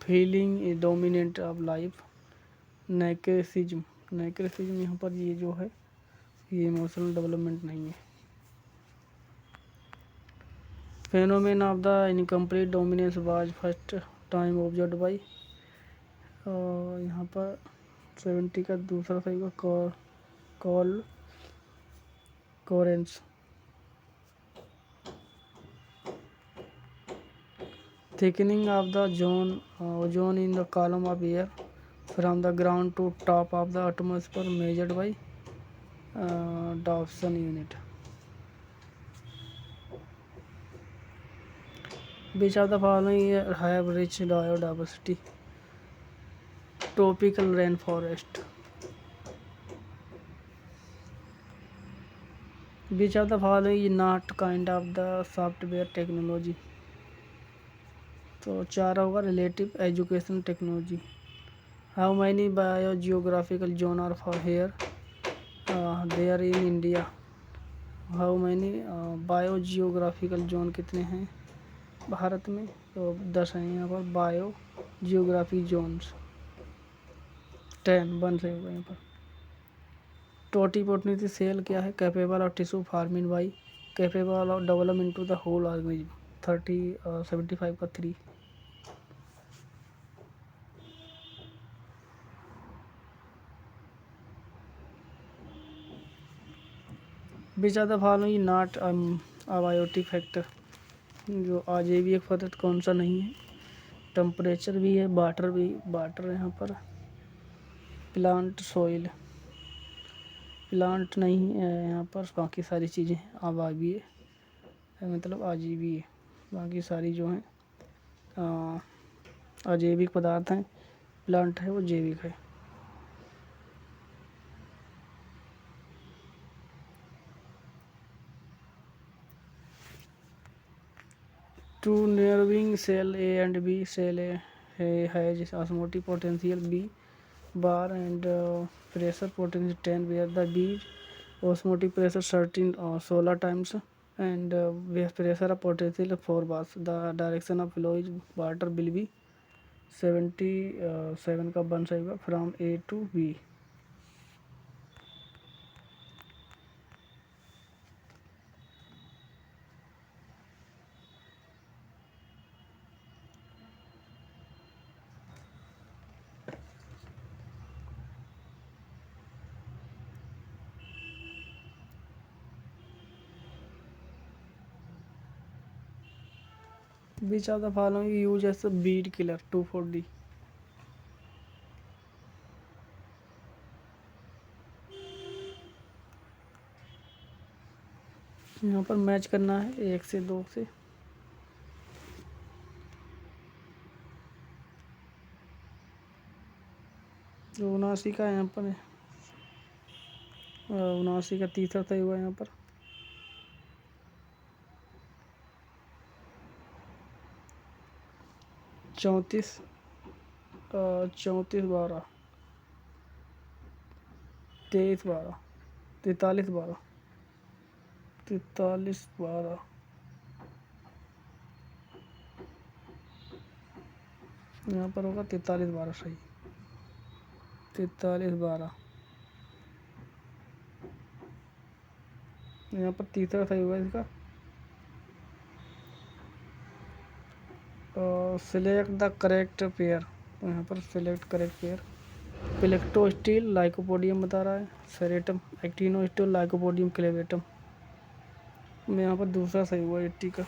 Feeling a dominant of life, narcissism, narcissism यहाँ पर ये जो है ये इमोशनल डेवलपमेंट नहीं है। Phenomenon of the incomplete dominance was first time observed by, यहाँ पर 70 का दूसरा सही होगा, Carl Correns. Thickening of the ozone in the column of air from the ground to top of the atmosphere measured by Dobson unit. Which of the following have rich biodiversity, tropical rainforest। Which of the following is not kind of the software technology, तो 4 होगा relative education technology. How many biogeographical zone are for here there in India, how many biogeographical zone कितने हैं भारत में, तो 10 हैं यहाँ पर bio geography Jones, 10 बन रहे होगा यहाँ पर। टोटीपोटेंसी सेल क्या है, capable of tissue forming by, capable of develop into the whole organism, 75 का 3। Which of the following not abiotic factor, जो आजीविक फैक्टर कौन सा नहीं है, टेम्परेचर भी है, वाटर भी, वाटर यहाँ पर, प्लांट सॉइल, प्लांट नहीं है यहाँ पर, बाकी सारी चीज़ें अबावीय मतलब आजीवीय, बाकी सारी जो हैं अजैविक पदार्थ हैं, प्लांट है वो जैविक है। Two neighbouring cell A and B, cell A has osmotic potential, B bar and pressure potential 10 where the bead osmotic pressure 13 solar times and where pressure of potential 4 bars. The direction of flow is water will be 77 का बन जाएगा from A to B. Which of the following use as a bead killer 2,4-D? यहाँ पर match करना है 1 से 2 से. जो 79 का यहाँ पर है, 79 का तीसरा सही हुआ यहाँ पर. 34 34 12 23 12 43 12 43 12 यहाँ पर होगा 43 12 सही. 43 12 यहाँ पर तीसरा सही हुआ इसका. Select the correct pair. तो यहाँ पर select correct pair. Plectostele Lycopodium बता रहा है. Serratum actinostele Lycopodium clavatum. मैं यहाँ पर दूसरा सही हुआ 80 का.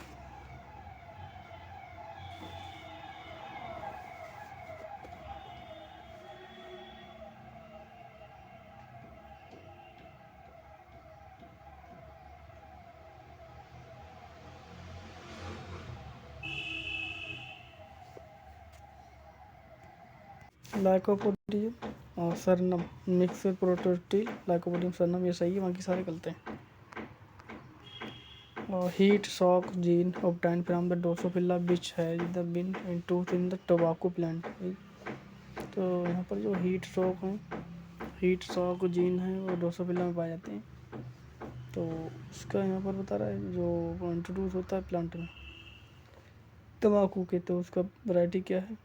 लाइकोपोडियम और Saranam mix protostele lycopodium Saranam ये सही है. बाकी सारे गलत हैं. Heat shock gene obtained from the Drosophila which has the been introduced in the tobacco plant. तो यहाँ पर जो हीट शॉक जीन है वो ड्रोसोफिला में पाए जाते हैं. तो उसका यहाँ पर बता रहा है जो इंट्रोड्यूस होता है प्लांट में तम्बाकू के. तो उसका वैरायटी क्या है?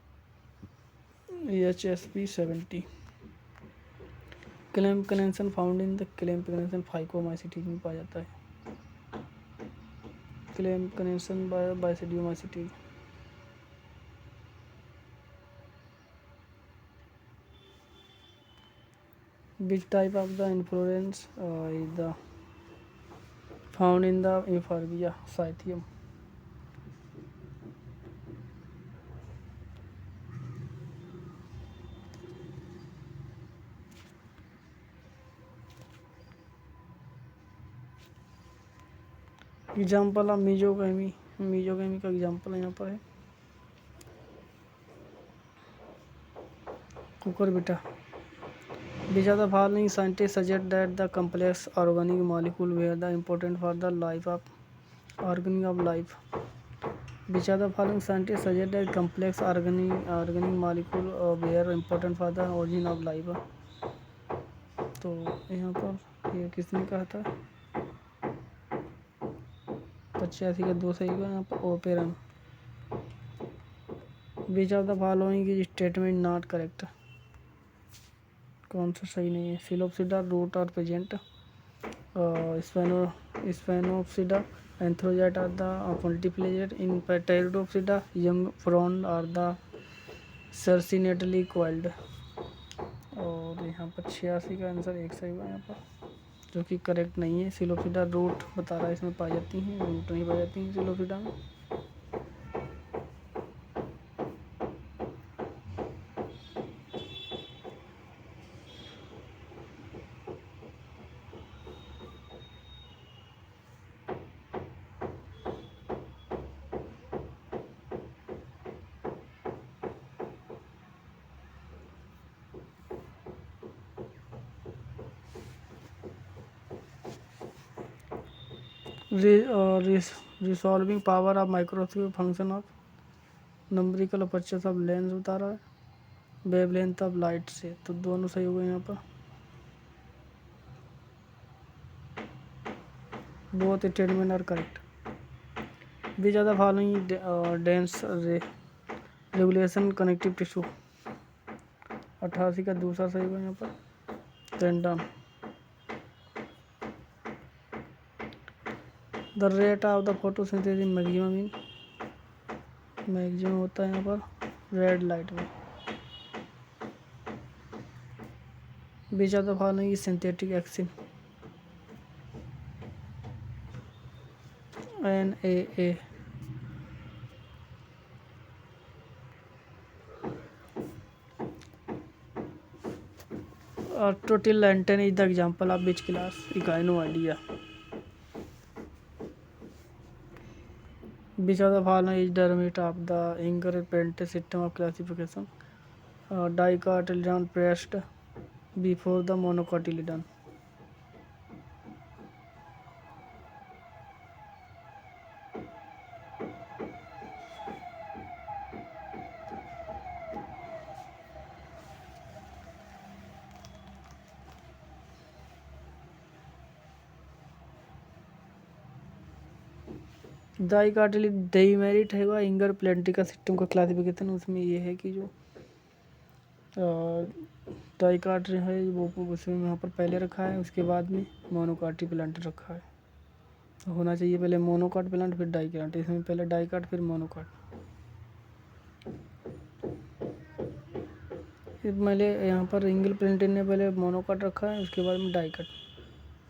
HSP 70. Clamp connection found in the clamp connection Phycomycetes में पाया जाता है. Clamp connection Basidiomycetes. Which type of the inflorescence is the found in the Euphorbia Cythium? Example of mesogamy. Mesogamy का एग्जाम्पल यहाँ पर है Cucurbita. Which of the following scientists suggest that the complex organic molecule were the important for the life of organic of life? Which of the following scientists suggest that complex organic molecule were important for the origin of life? तो यहाँ पर ये किसने कहा था? 85 का 2 सही हुआ यहाँ पर. Operon. Which of the following is statement not correct? कौन सा सही नहीं है? सिलोप्सिडा रूट और present. Sphenopsida antherozoid are the multiflagellate in Pteridopsida young frond are the circinately coiled. और यहाँ पर 86 का आंसर 1 सही हुआ यहाँ पर जो कि करेक्ट नहीं है. सिलोप्सिडा रूट बता रहा है इसमें पाई जाती हैं, रूट नहीं पाई जाती हैं सिलोप्सिडा में. Resolving power of microscope function of numerical aperture of lens बता रहा है. वेवलेंथ ऑफ लाइट से, तो दोनों सही हो गए यहाँ पर। Both statement are correct. Which are the following dense regulation connective tissue, 88 का दूसरा सही होगा यहाँ पर, tendon. The rate of the photosynthesis maximum होता है यहाँ पर रेड लाइट में। Which of the following is synthetic auxin, NaA। Total lantern is the example of which class? I have no idea. Which of the following is derived of the Inger-Pente system of classification? Dicotyledon pressed before the monocotyledon. डाइमेरिट है वह Inger plenty का system का classification, उसमें ये है कि जो dicot है वो उसमें यहाँ पर पहले रखा है, उसके बाद में मोनोकाटी प्लांट रखा है। तो होना चाहिए पहले मोनोकाट प्लांट फिर डाइकाट, इसमें पहले डाइकाट फिर मोनोकाट। मैंने यहाँ पर इंगल प्लेंटिन ने पहले मोनोकाट रखा है, उसके बाद में डाइकाट,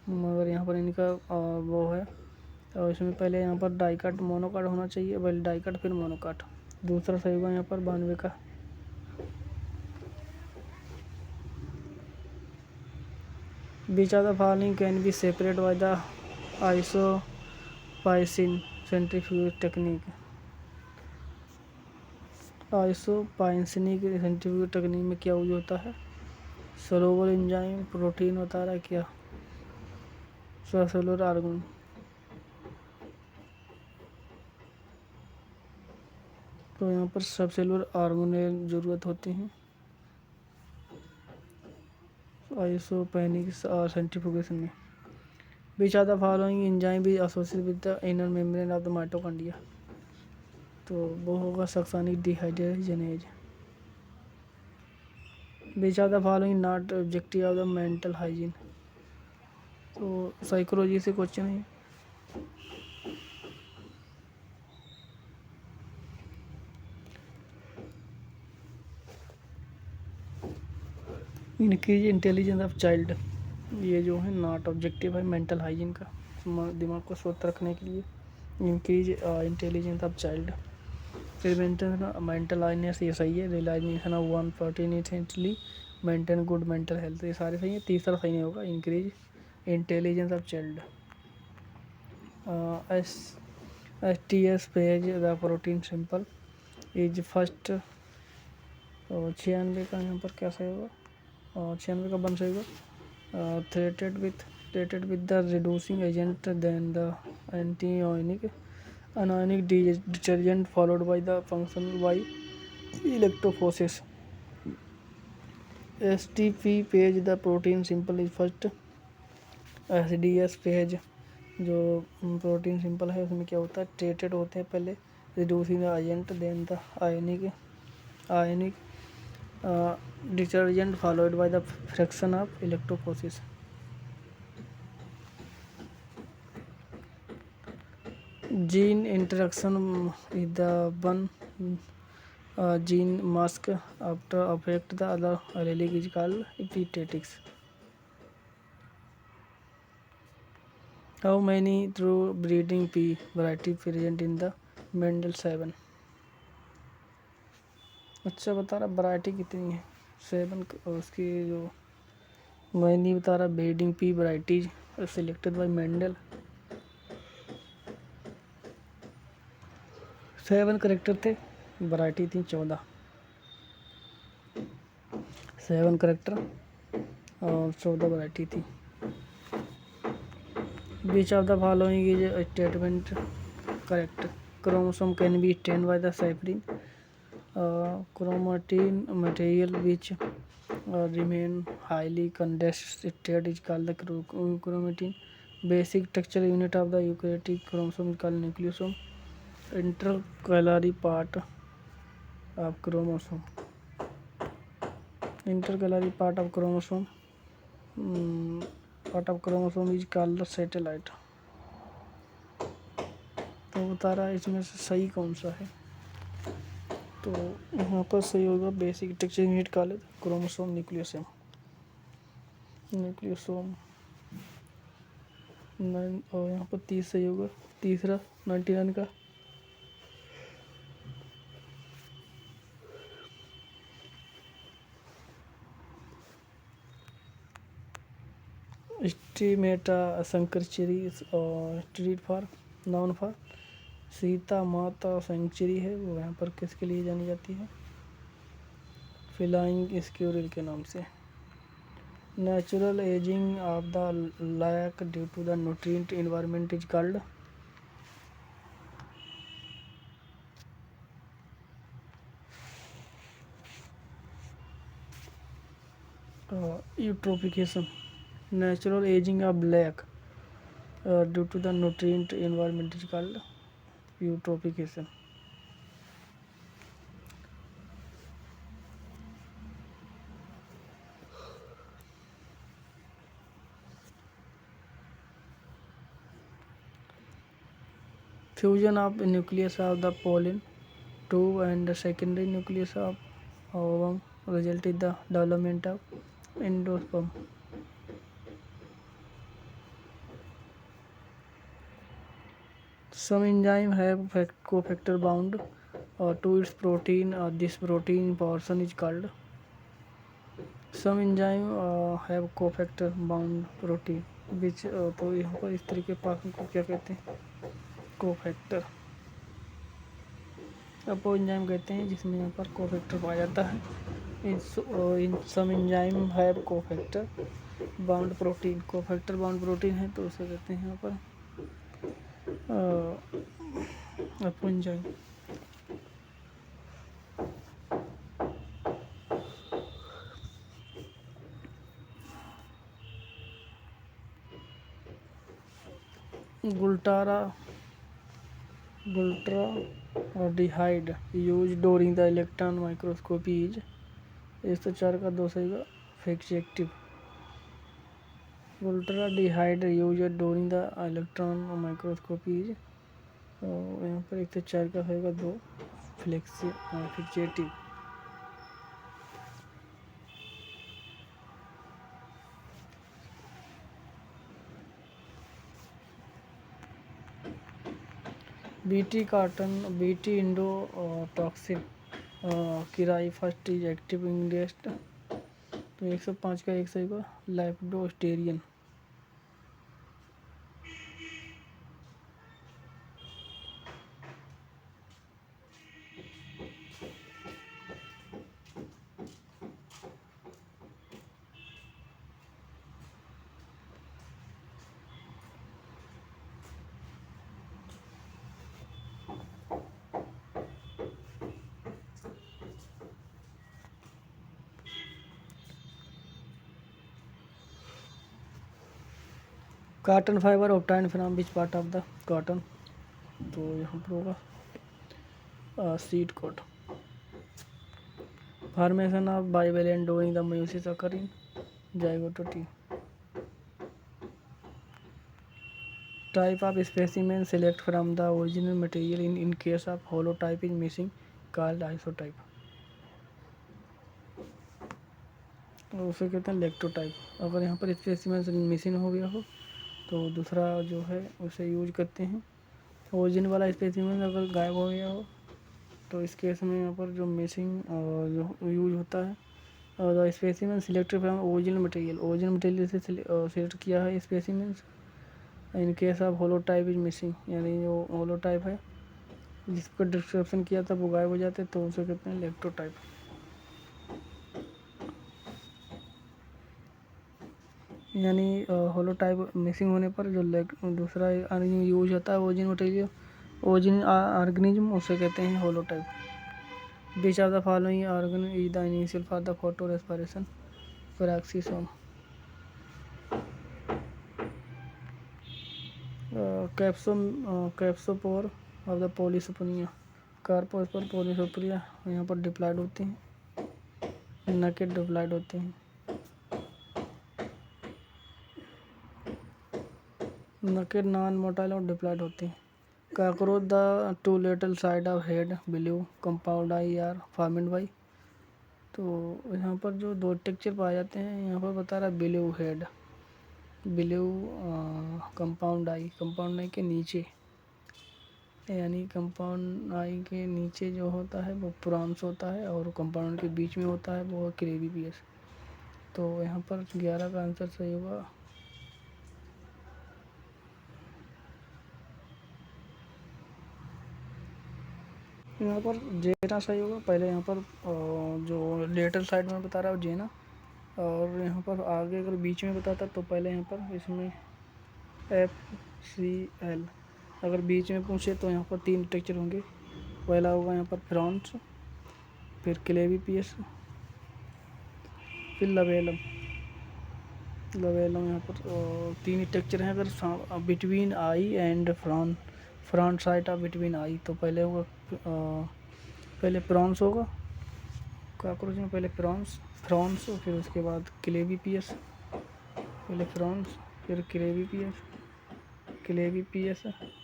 मगर यहाँ पर इनका वो है, और इसमें पहले यहाँ पर डाइकाट मोनोकाट होना चाहिए, पहले डाइकाट फिर मोनोकाट। दूसरा सही होगा यहाँ पर 92 का। Which of the following can be separate by the isopycnic centrifuge technique. Isopycnic centrifuge technique में क्या यूज होता है? सॉल्युबल एंजाइम, प्रोटीन बता रहा है क्या, सबसेलुलर ऑर्गेनेल। तो यहाँ पर सबसेलुलर ऑर्गेनेल ज़रूरत होती हैं आइसोपाइनिक सेंट्रीफ्यूगेशन में। Which of the following enzyme भी associated with the inner membrane of the mitochondria, तो वो होगा succinic dehydrogenase. Which of the following not objective of the mental hygiene, तो साइकोलॉजी से क्वेश्चन है। इंक्रीज इंटेलिजेंस ऑफ चाइल्ड, ये जो है नॉट ऑब्जेक्टिव है मेंटल हाइजीन का, दिमाग को स्वस्थ रखने के लिए। Increase intelligence of child, prevention mental illness, ये सही है। Realization of one पर्टिनेंटली maintain good mental health, ये सारे सही है। तीसरा सही नहीं होगा, increase intelligence of child. STS page the protein simple is first, 96 का यहाँ पर क्या सही होगा, 96 का बन सही होगा। Treated with the reducing agent then the anionic anionic detergent followed by the function by electrophoresis. STP page the protein simple is first। SDS PAGE जो प्रोटीन सिंपल है उसमें क्या होता है, ट्रेटेड होते हैं पहले reducing the agent then the ionic detergent followed by the fraction of electrophoresis. Gene interaction is the one gene mask after affect the other allele is called epistatics. How many true breeding pea variety present in the Mendel 7? अच्छा बता रहा variety कितनी है 7, उसकी जो मैंने बता रहा breeding pea varieties selected by Mendel. 7 character थे, वैरायटी थी 14। 7 करेक्टर और 14 वैरायटी थी। Which of the following is statement correct, chromosome can be stain by the safranin, chromatin material which remain highly condensed state is called the chromatin. Basic structure unit of the eukaryotic chromosome is called nucleosome. Intercalary part of chromosome. Intercalary part of chromosome. Part of chromosome is called the satellite. तो बता रहा है इसमें से सही कौन सा है, तो यहाँ पर सही होगा बेसिक स्ट्रक्चर यूनिट का क्रोमोसोम न्यूक्लियोसोम। न्यूक्लियोसोम और यहाँ पर 30 सही होगा, तीसरा 99 का। स्टीमेटा शंकरचेरी street for known for Sita Mata sanctuary है, वो यहाँ पर किसके लिए जानी जाती है, फ्लाइंग स्क्विरल के नाम से। Natural ageing of the lake due to the nutrient environment is called eutrophication. Natural ageing of lake due to the nutrient environment is called eutrophication. Fusion of the nucleus of the pollen tube and the secondary nucleus of ovum result in the development of endosperm. Some enzyme have cofactor bound to its protein. This protein portion is called. Some enzyme have cofactor bound protein which तो यहाँ पर इस तरीके person को क्या कहते हैं, cofactor. अपो enzyme कहते हैं जिसमें यहाँ पर कोफैक्टर पाया जाता है। In some enzyme have cofactor bound protein, cofactor bound protein है तो उसे कहते हैं यहाँ पर apoenzyme. Glutaraldehyde used during the electron microscopy is 104 का 2 सही का fact. Glutaraldehyde used during the electron microscopy is यहाँ पर 104 का होगा 2 fact. BT cotton BT endotoxin किराई फर्स्ट इज एक्टिव इंग्रेस्ट, तो 105 का 1 सही का लाइफडोस्टेरियन। Cotton fibre obtain from which part of the cotton, तो यहाँ पर होगा seed coat. Formation of bivalent during the meiosis occur in zygote. Type of specimen select from the original material in case of holotype is missing called isotype, उसे कहते हैं लेक्टोटाइप। अगर यहाँ पर स्पेसिमेन मिसिंग हो गया हो तो दूसरा जो है उसे यूज करते हैं। ओरिजिन वाला स्पेसिमेन अगर गायब हो गया हो तो इस केस में यहाँ पर जो मिसिंग जो यूज होता है और specimen selected from original material से सिलेक्ट किया है specimen in case of holotype is missing, यानी जो होलोटाइप है जिसका डिस्क्रिप्शन किया था वो गायब हो जाते तो उसे कहते हैं लेक्टोटाइप। यानी होलोटाइप मिसिंग होने पर जो दूसरा यूज होता है ओरिजिन मटेरियल ओरिजिन ऑर्गेनिज्म उसे कहते हैं holotype. Which of the following organ is the initial for the photo respiration? Peroxisome. Carpospore of the Polysiphonia. Carpospore Polysiphonia यहाँ पर डिप्लॉयड होते हैं, नकेट डिप्लॉयड होते हैं। नकेट नॉन मोटाइल और डिप्लॉयड होते हैं। Cockroach the two little side of head believe compound eye are formed by. तो यहाँ पर जो दो टेक्सचर पाए जाते हैं, यहाँ पर बता रहा है बिलीव हेड, बिलीव कंपाउंड आई के नीचे, यानी कंपाउंड आई के नीचे जो होता है वो प्रॉन्स होता है और कंपाउंड के बीच में होता है वो क्रेबीपियस। तो यहाँ पर 11 का आंसर सही होगा। यहाँ पर जेना सही होगा। पहले यहाँ पर जो लेटर साइड में बता रहा है जेना, और यहाँ पर आगे अगर बीच में बताता तो पहले यहाँ पर इसमें FCL। अगर बीच में पूछे तो यहाँ पर 3 टेक्चर होंगे। पहला होगा यहाँ पर फ्रॉन्स, फिर क्लेवीपियस, फिर लवेलम। यहाँ पर 3 टेक्चर हैं। अगर between I and front side of between आई तो पहले होगा पहले प्रॉन्स होगा कॉकरोच में, पहले प्रॉन्स फिर उसके बाद क्लेवीपियस, पहले प्रॉन्स फिर क्लेवीपियस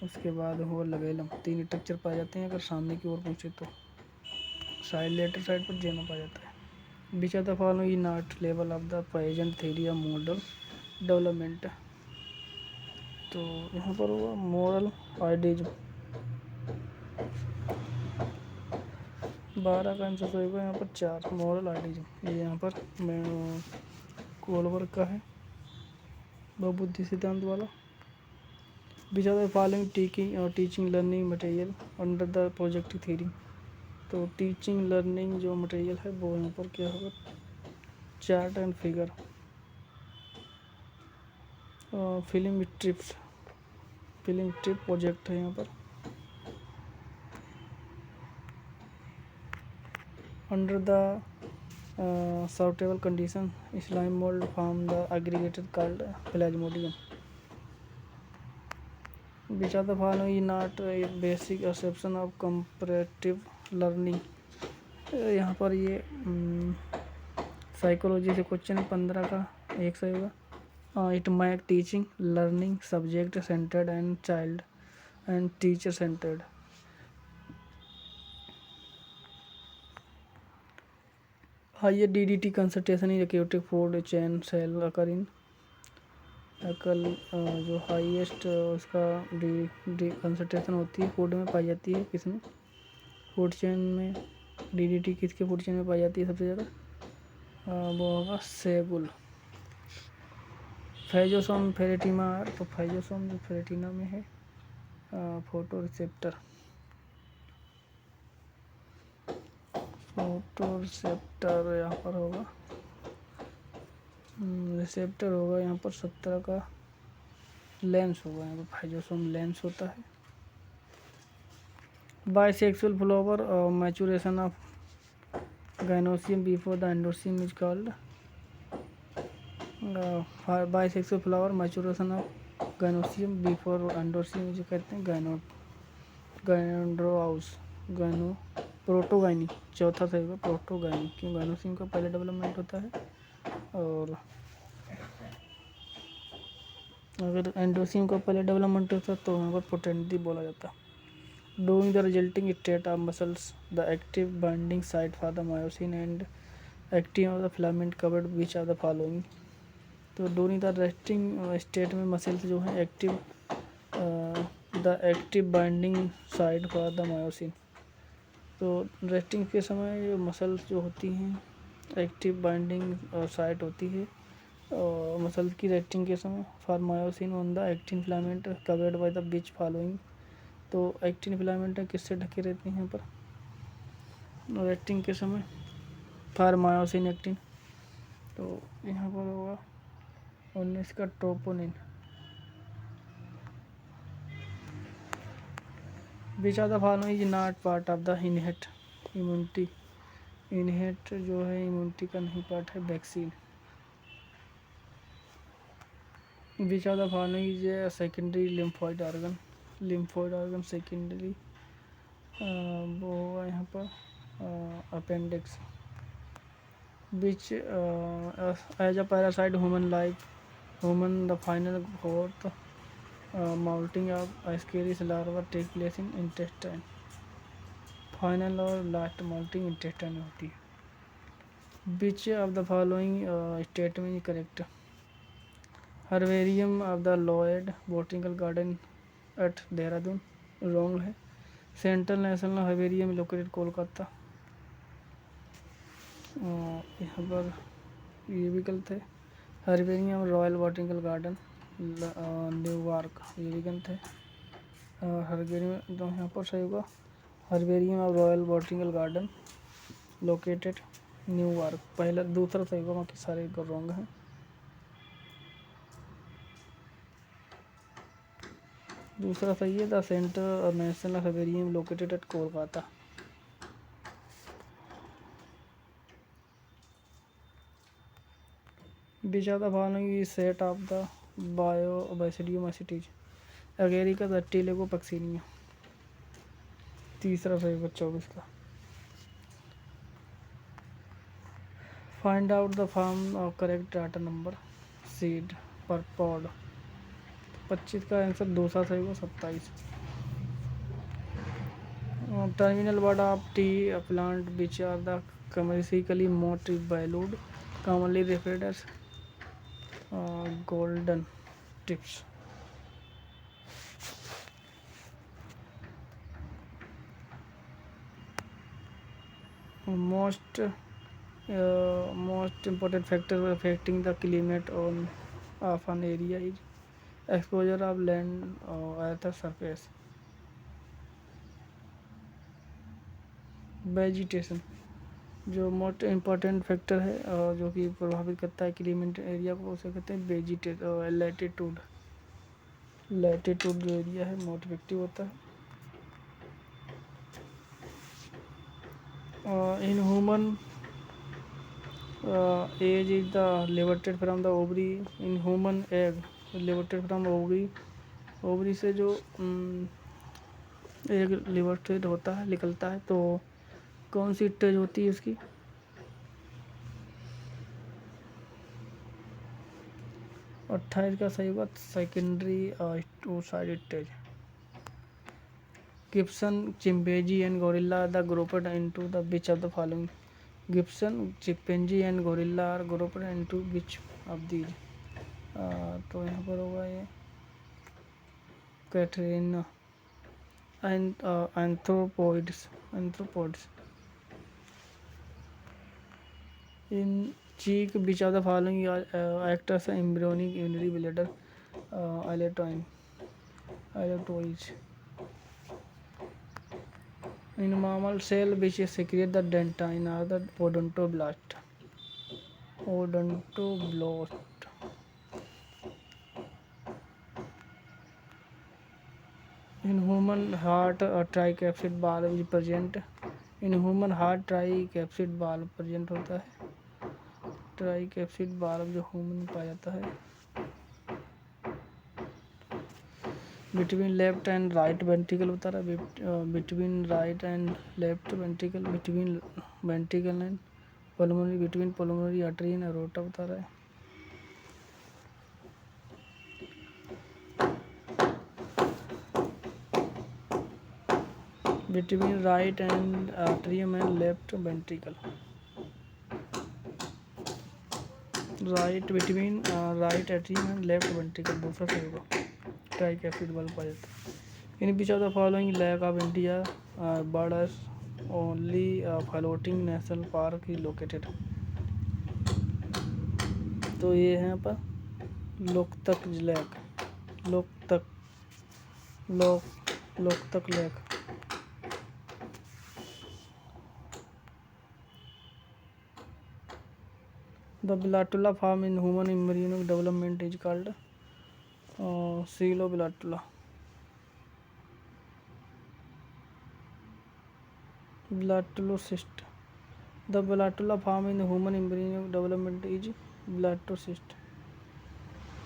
उसके बाद होगा लवेलम। 3 टेक्चर पाए जाते हैं अगर सामने की ओर पूछे तो। साइड लेटर साइड पर जेना पाया जाता है। Which of the following is not level of the present theory of model development. तो यहाँ पर हुआ मोरल आइडिज्म। 12 का आंसर होगा यहाँ पर 4 मोरल आइडिज्म। ये यहाँ पर कोलवर्क का है, बहुबुद्धि सिद्धांत वाला। विच of the following teaching learning material under the project theory. तो टीचिंग लर्निंग जो मटेरियल है वो यहाँ पर क्या होगा, chart and figure. Film trip project है यहाँ पर। Under the suitable condition slime mold form the aggregator called plasmodium. Which of the following is not a basic assumption of comparative learning। यहाँ पर ये साइकोलॉजी से क्वेश्चन है। 15 का 1 सही होगा। It make teaching learning subject centred and child and teacher centred. Higher DDT concentration in aquatic food chain cell occur in अकल। जो हाईएस्ट उसका डी कंसंट्रेशन होती है फूड में पाई जाती है, किसमें, फूड चेन में। DDT किसके फूड चेन में पाई जाती है सबसे ज़्यादा, वो होगा सेबुल। फाइजोसोम फेरेटिमा। तो फाइजोसोम जो फेरेटिना में है फोटो रिसेप्टर यहाँ पर होगा, रिसेप्टर होगा यहाँ पर 17 का। लेंस होगा यहाँ पर, फाइजोसोम लेंस होता है। Bisexual flower maturation of gynoecium before the एंडोसियम is called. Bisexual flower maturation of gynoecium before एंडोसियम is कहते हैं गाइनोड्रोआउस प्रोटोगाइनी। चौथा सही होगा प्रोटोगाइनी, क्यों गाइनोसियम का पहले डेवलपमेंट होता है और अगर एंडोसियम का पहले डेवलपमेंट होता तो वहाँ पर पोटेंटी बोला जाता। Doing the resulting state of muscles the active binding site for the myosin and actin of the filament covered which of the following. तो डूरिंग द रेस्टिंग स्टेट में मसल्स जो हैं active the active binding site for the myosin. तो resting के समय जो muscles जो होती हैं एक्टिव बाइंडिंग साइट होती है और मसल्स की रेस्टिंग के समय for myosin on the actin filament covered by the beach following. तो एक्टिन फिलामेंट किससे ढके रहते हैं यहाँ पर रेस्टिंग के समय, फॉर मायोसिन एक्टिन। तो यहाँ पर होगा 19 का troponin. Which of the following is not part of the innate immunity. Innate जो है इम्यूनिटी का नहीं पार्ट है, vaccine. Which are the following is a secondary lymphoid organ, lymphoid organ secondary वो होगा यहाँ पर appendix. Which as a parasite human life, human the final fourth moulting of Ascaris larva take place in intestine. Final और last moulting intestine में होती है। Which of the following statement is correct? Herbarium of the Lloyd botanical garden at Dehradun, wrong है। Central national herbarium located Kolkata, यहाँ पर ये भी गलत है। Herbarium royal botanical garden New York, ये भी गलत है। हर्बेरियम तो यहाँ पर सही होगा, herbarium of royal botanical garden located New York, पहला दूसरा सही होगा, बाकी सारे रॉन्ग हैं। दूसरा सही है, the centre national herbarium located at Kolkata. Which of the following is set of the Biobasidium ascites? Agaricus दट्टिलेगो पक्सिनिया, तीसरा सही होगा 24 का। Find out the form of correct data number seed per pod, 25 का आंसर दूसरा सही होगा 27। Terminal word of tea plant which are the commercially most valued commonly referred as golden tips. Most important factor affecting the climate on of an area is exposure of land at the surface, vegetation। जो most important factor है जो कि प्रभावित करता है climate area को, उसे कहते हैं लैटिट्यूड। लैटिट्यूड जो एरिया है मोस्ट इफेक्टिव होता है। In human egg is the liberated from the ovary, in human egg liberated from ovary, ovary से जो एग लिबरेटेड होता है, निकलता है, तो कौन सी स्टेज होती है इसकी? 28 का सही होगा, secondary to side stage. Gibbon chimpanzee and gorilla are the grouped into the which of the following? Gibbon chimpanzee and gorilla are grouped into which of these? तो यहाँ पर होगा ये catarrhine and anthropoids, anthropods. In chick which of the following acts embryonic urinary bladder allantois. In mammal cell which secrete the dentine are the odontoblast, odontoblast। In human heart a tricapsid valve is present, in human heart tricapsid valve present होता है, ट्राइकैप्सिड valve जो human में पाया जाता है। Between left and right ventricle बता रहा है, between right and left ventricle, between ventricle and pulmonary, between pulmonary artery and aorta बता रहा है। Between right and atrium and left ventricle, right between right atrium and left ventricle, दूसरा सही होगा, tricuspid valve पाया जाता है। In which of the following lake of India birds only floating national park is located? तो ये है यहाँ पर Loktak lake, Loktak Loktak lake. The Blatula form in human embryonic development is called Coeloblatula, Blatulocyst, the blastula form in human embryo development is blastocyst.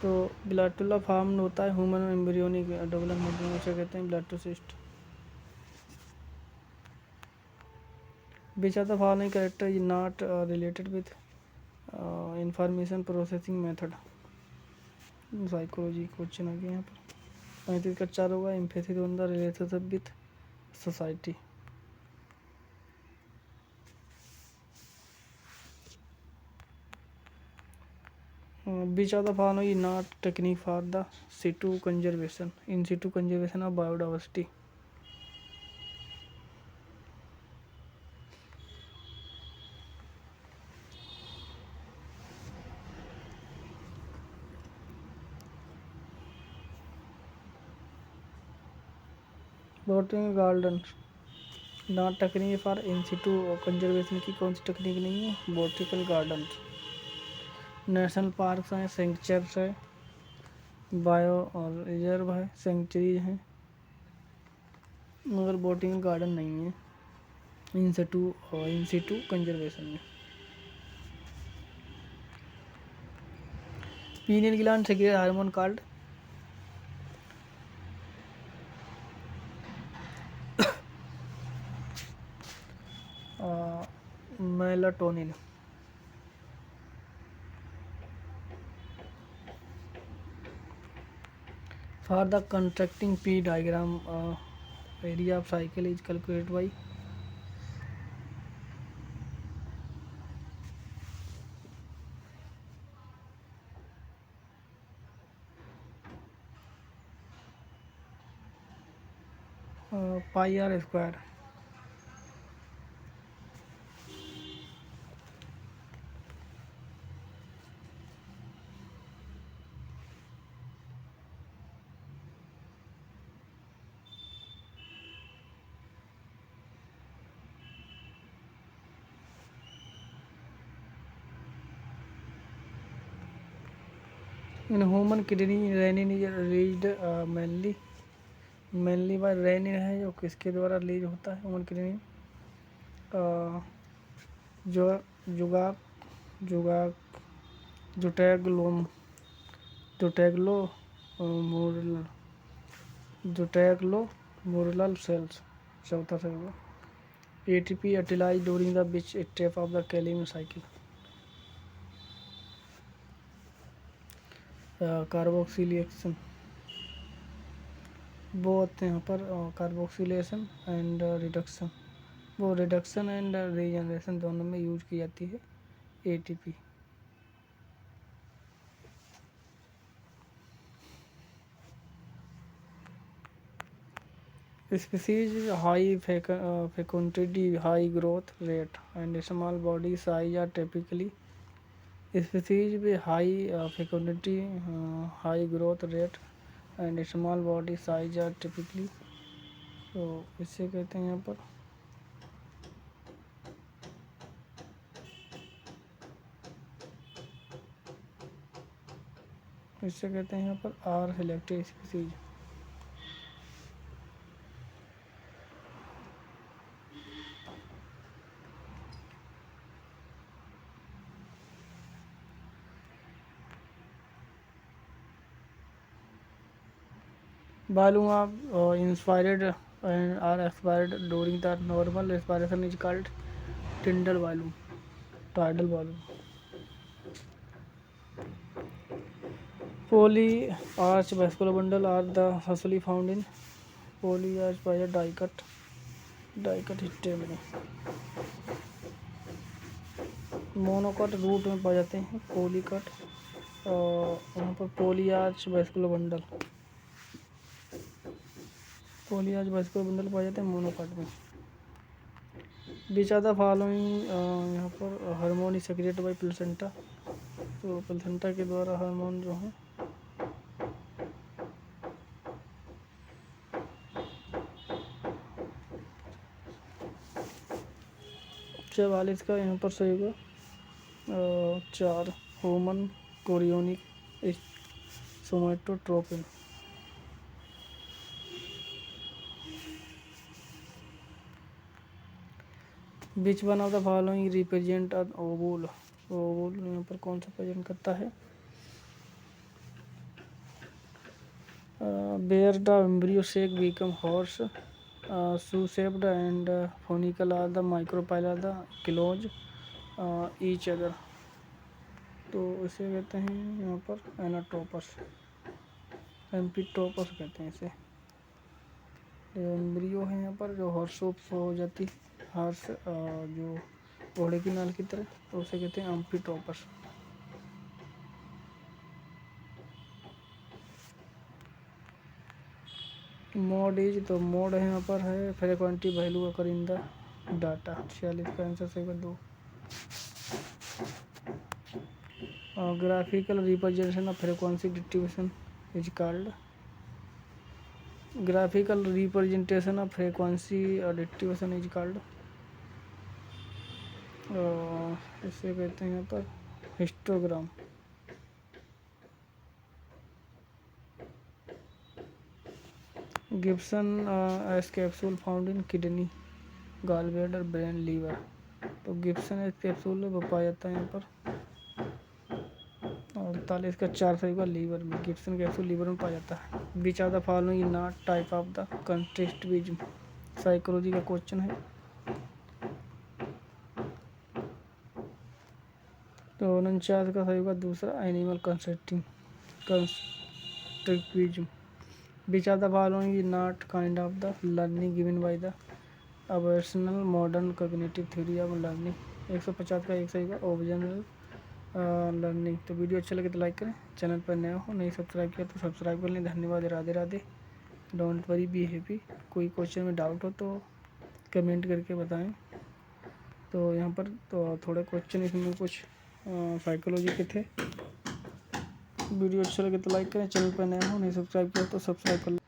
तो blastula farm होता है human embryonic development में, उसे कहते हैं blastocyst. Which are the following character is not related with information processing method. Psychology question आ गया यहाँ पर। 35 का 4 होगा empathy on the relationship with society. Which of the following is not technique for the situ conservation, in situ conservation of biodiversity? Botanical gardens not technique for in situ conservation की कौन सी technique नहीं है? बोटिकल garden. National park हैं, सेंक्चर्स है, bio और reserve है, centuries हैं, मगर बोटिकल गार्डन नहीं है इन सिटू कंजर्वेशन में। Pineal gland secrete hormone called melatonin. For the contracting P diagram, area of cycle is calculated by pi r square। In human kidney renin is released mainly by renin है जो किसके द्वारा release होता है human kidney? जो जुगाक जुगाक जुटैग्लोम जुटैग्लोमुरल जुटैग्लोमुरल sales. चौथा से होगा ATP utilized during the which step of the Kalimann cycle? Carboxylation. Both यहाँ पर कार्बोक्सिलेशन एंड रिडक्शन, वो रिडक्शन एंड रीजनरेशन दोनों में यूज की जाती है ATP। Species high fecundity, high growth rate and small body size are typically species with high fecundity, high growth rate and small body size are typically, तो इससे कहते हैं यहाँ पर यहाँ पर are selected species. Volume of inspired and are expired during the normal respiration is called tidal volume. Polyarch vascular bundle are the usually found in polyarch by a dicot stemini। Monocot root में पाए जाते हैं पोलीकॉट, यहाँ पर पोलीआर्च vascular bundle पाए जाते हैं monocot में। बीच आर द फॉलोइंग, यहाँ पर hormone is secreted bye placenta, तो प्लेसेंटा के द्वारा हार्मोन जो है चवालीस का यहाँ पर सही होगा 4 human chorionic somatotropin. Which one of the following represent ovule. Ovule यहाँ पर कौन सा प्रेजेंट करता है? Where the embryo sac become horseshoe shaped and funicle are the micropyle are the close each other. तो इसे कहते हैं यहाँ पर एनाटोपस, एम्फीटोपस कहते हैं इसे। एम्ब्रियो है यहाँ पर जो हॉर्स हो जाती है, हॉर्स जो घोड़े की नाल की तरह, तो उसे कहते हैं एम्फीटोपस। मोड इज, तो मोड है यहाँ पर है frequency value occur in the data. 46 का आंसर सही 2। Graphical representation of frequency distribution is called. Graphical representation of frequency distribution is called, इसे कहते हैं यहाँ पर histogram. Gibson's capsule found in kidney, gallbladder, brain, liver. तो Gibson's capsule वो पाया जाता है यहाँ पर। 48 का 4 सही का लीवर में। गिब्सन कैप्सूल लीवर में पाया जाता है। Which are the following is not type of the constructivism, psychology का क्वेश्चन है। तो 49 का सही का दूसरा animal constructivism. Which are the following is not kind of the learning given by the अबर्सनल modern cognitive theory of learning. 150 का एक सही का ओरिजिनल लर्निंग। तो वीडियो अच्छा लगे तो लाइक करें, चैनल पर नया हो नहीं सब्सक्राइब किया तो सब्सक्राइब कर लें। धन्यवाद, Radhe Radhe. Don't worry, be happy. कोई क्वेश्चन में डाउट हो तो कमेंट करके बताएं। तो यहाँ पर तो थोड़े क्वेश्चन इसमें कुछ साइकोलॉजी के थे। वीडियो अच्छा लगे तो लाइक करें, चैनल पर नया हो नहीं सब्सक्राइब किया तो सब्सक्राइब कर लें।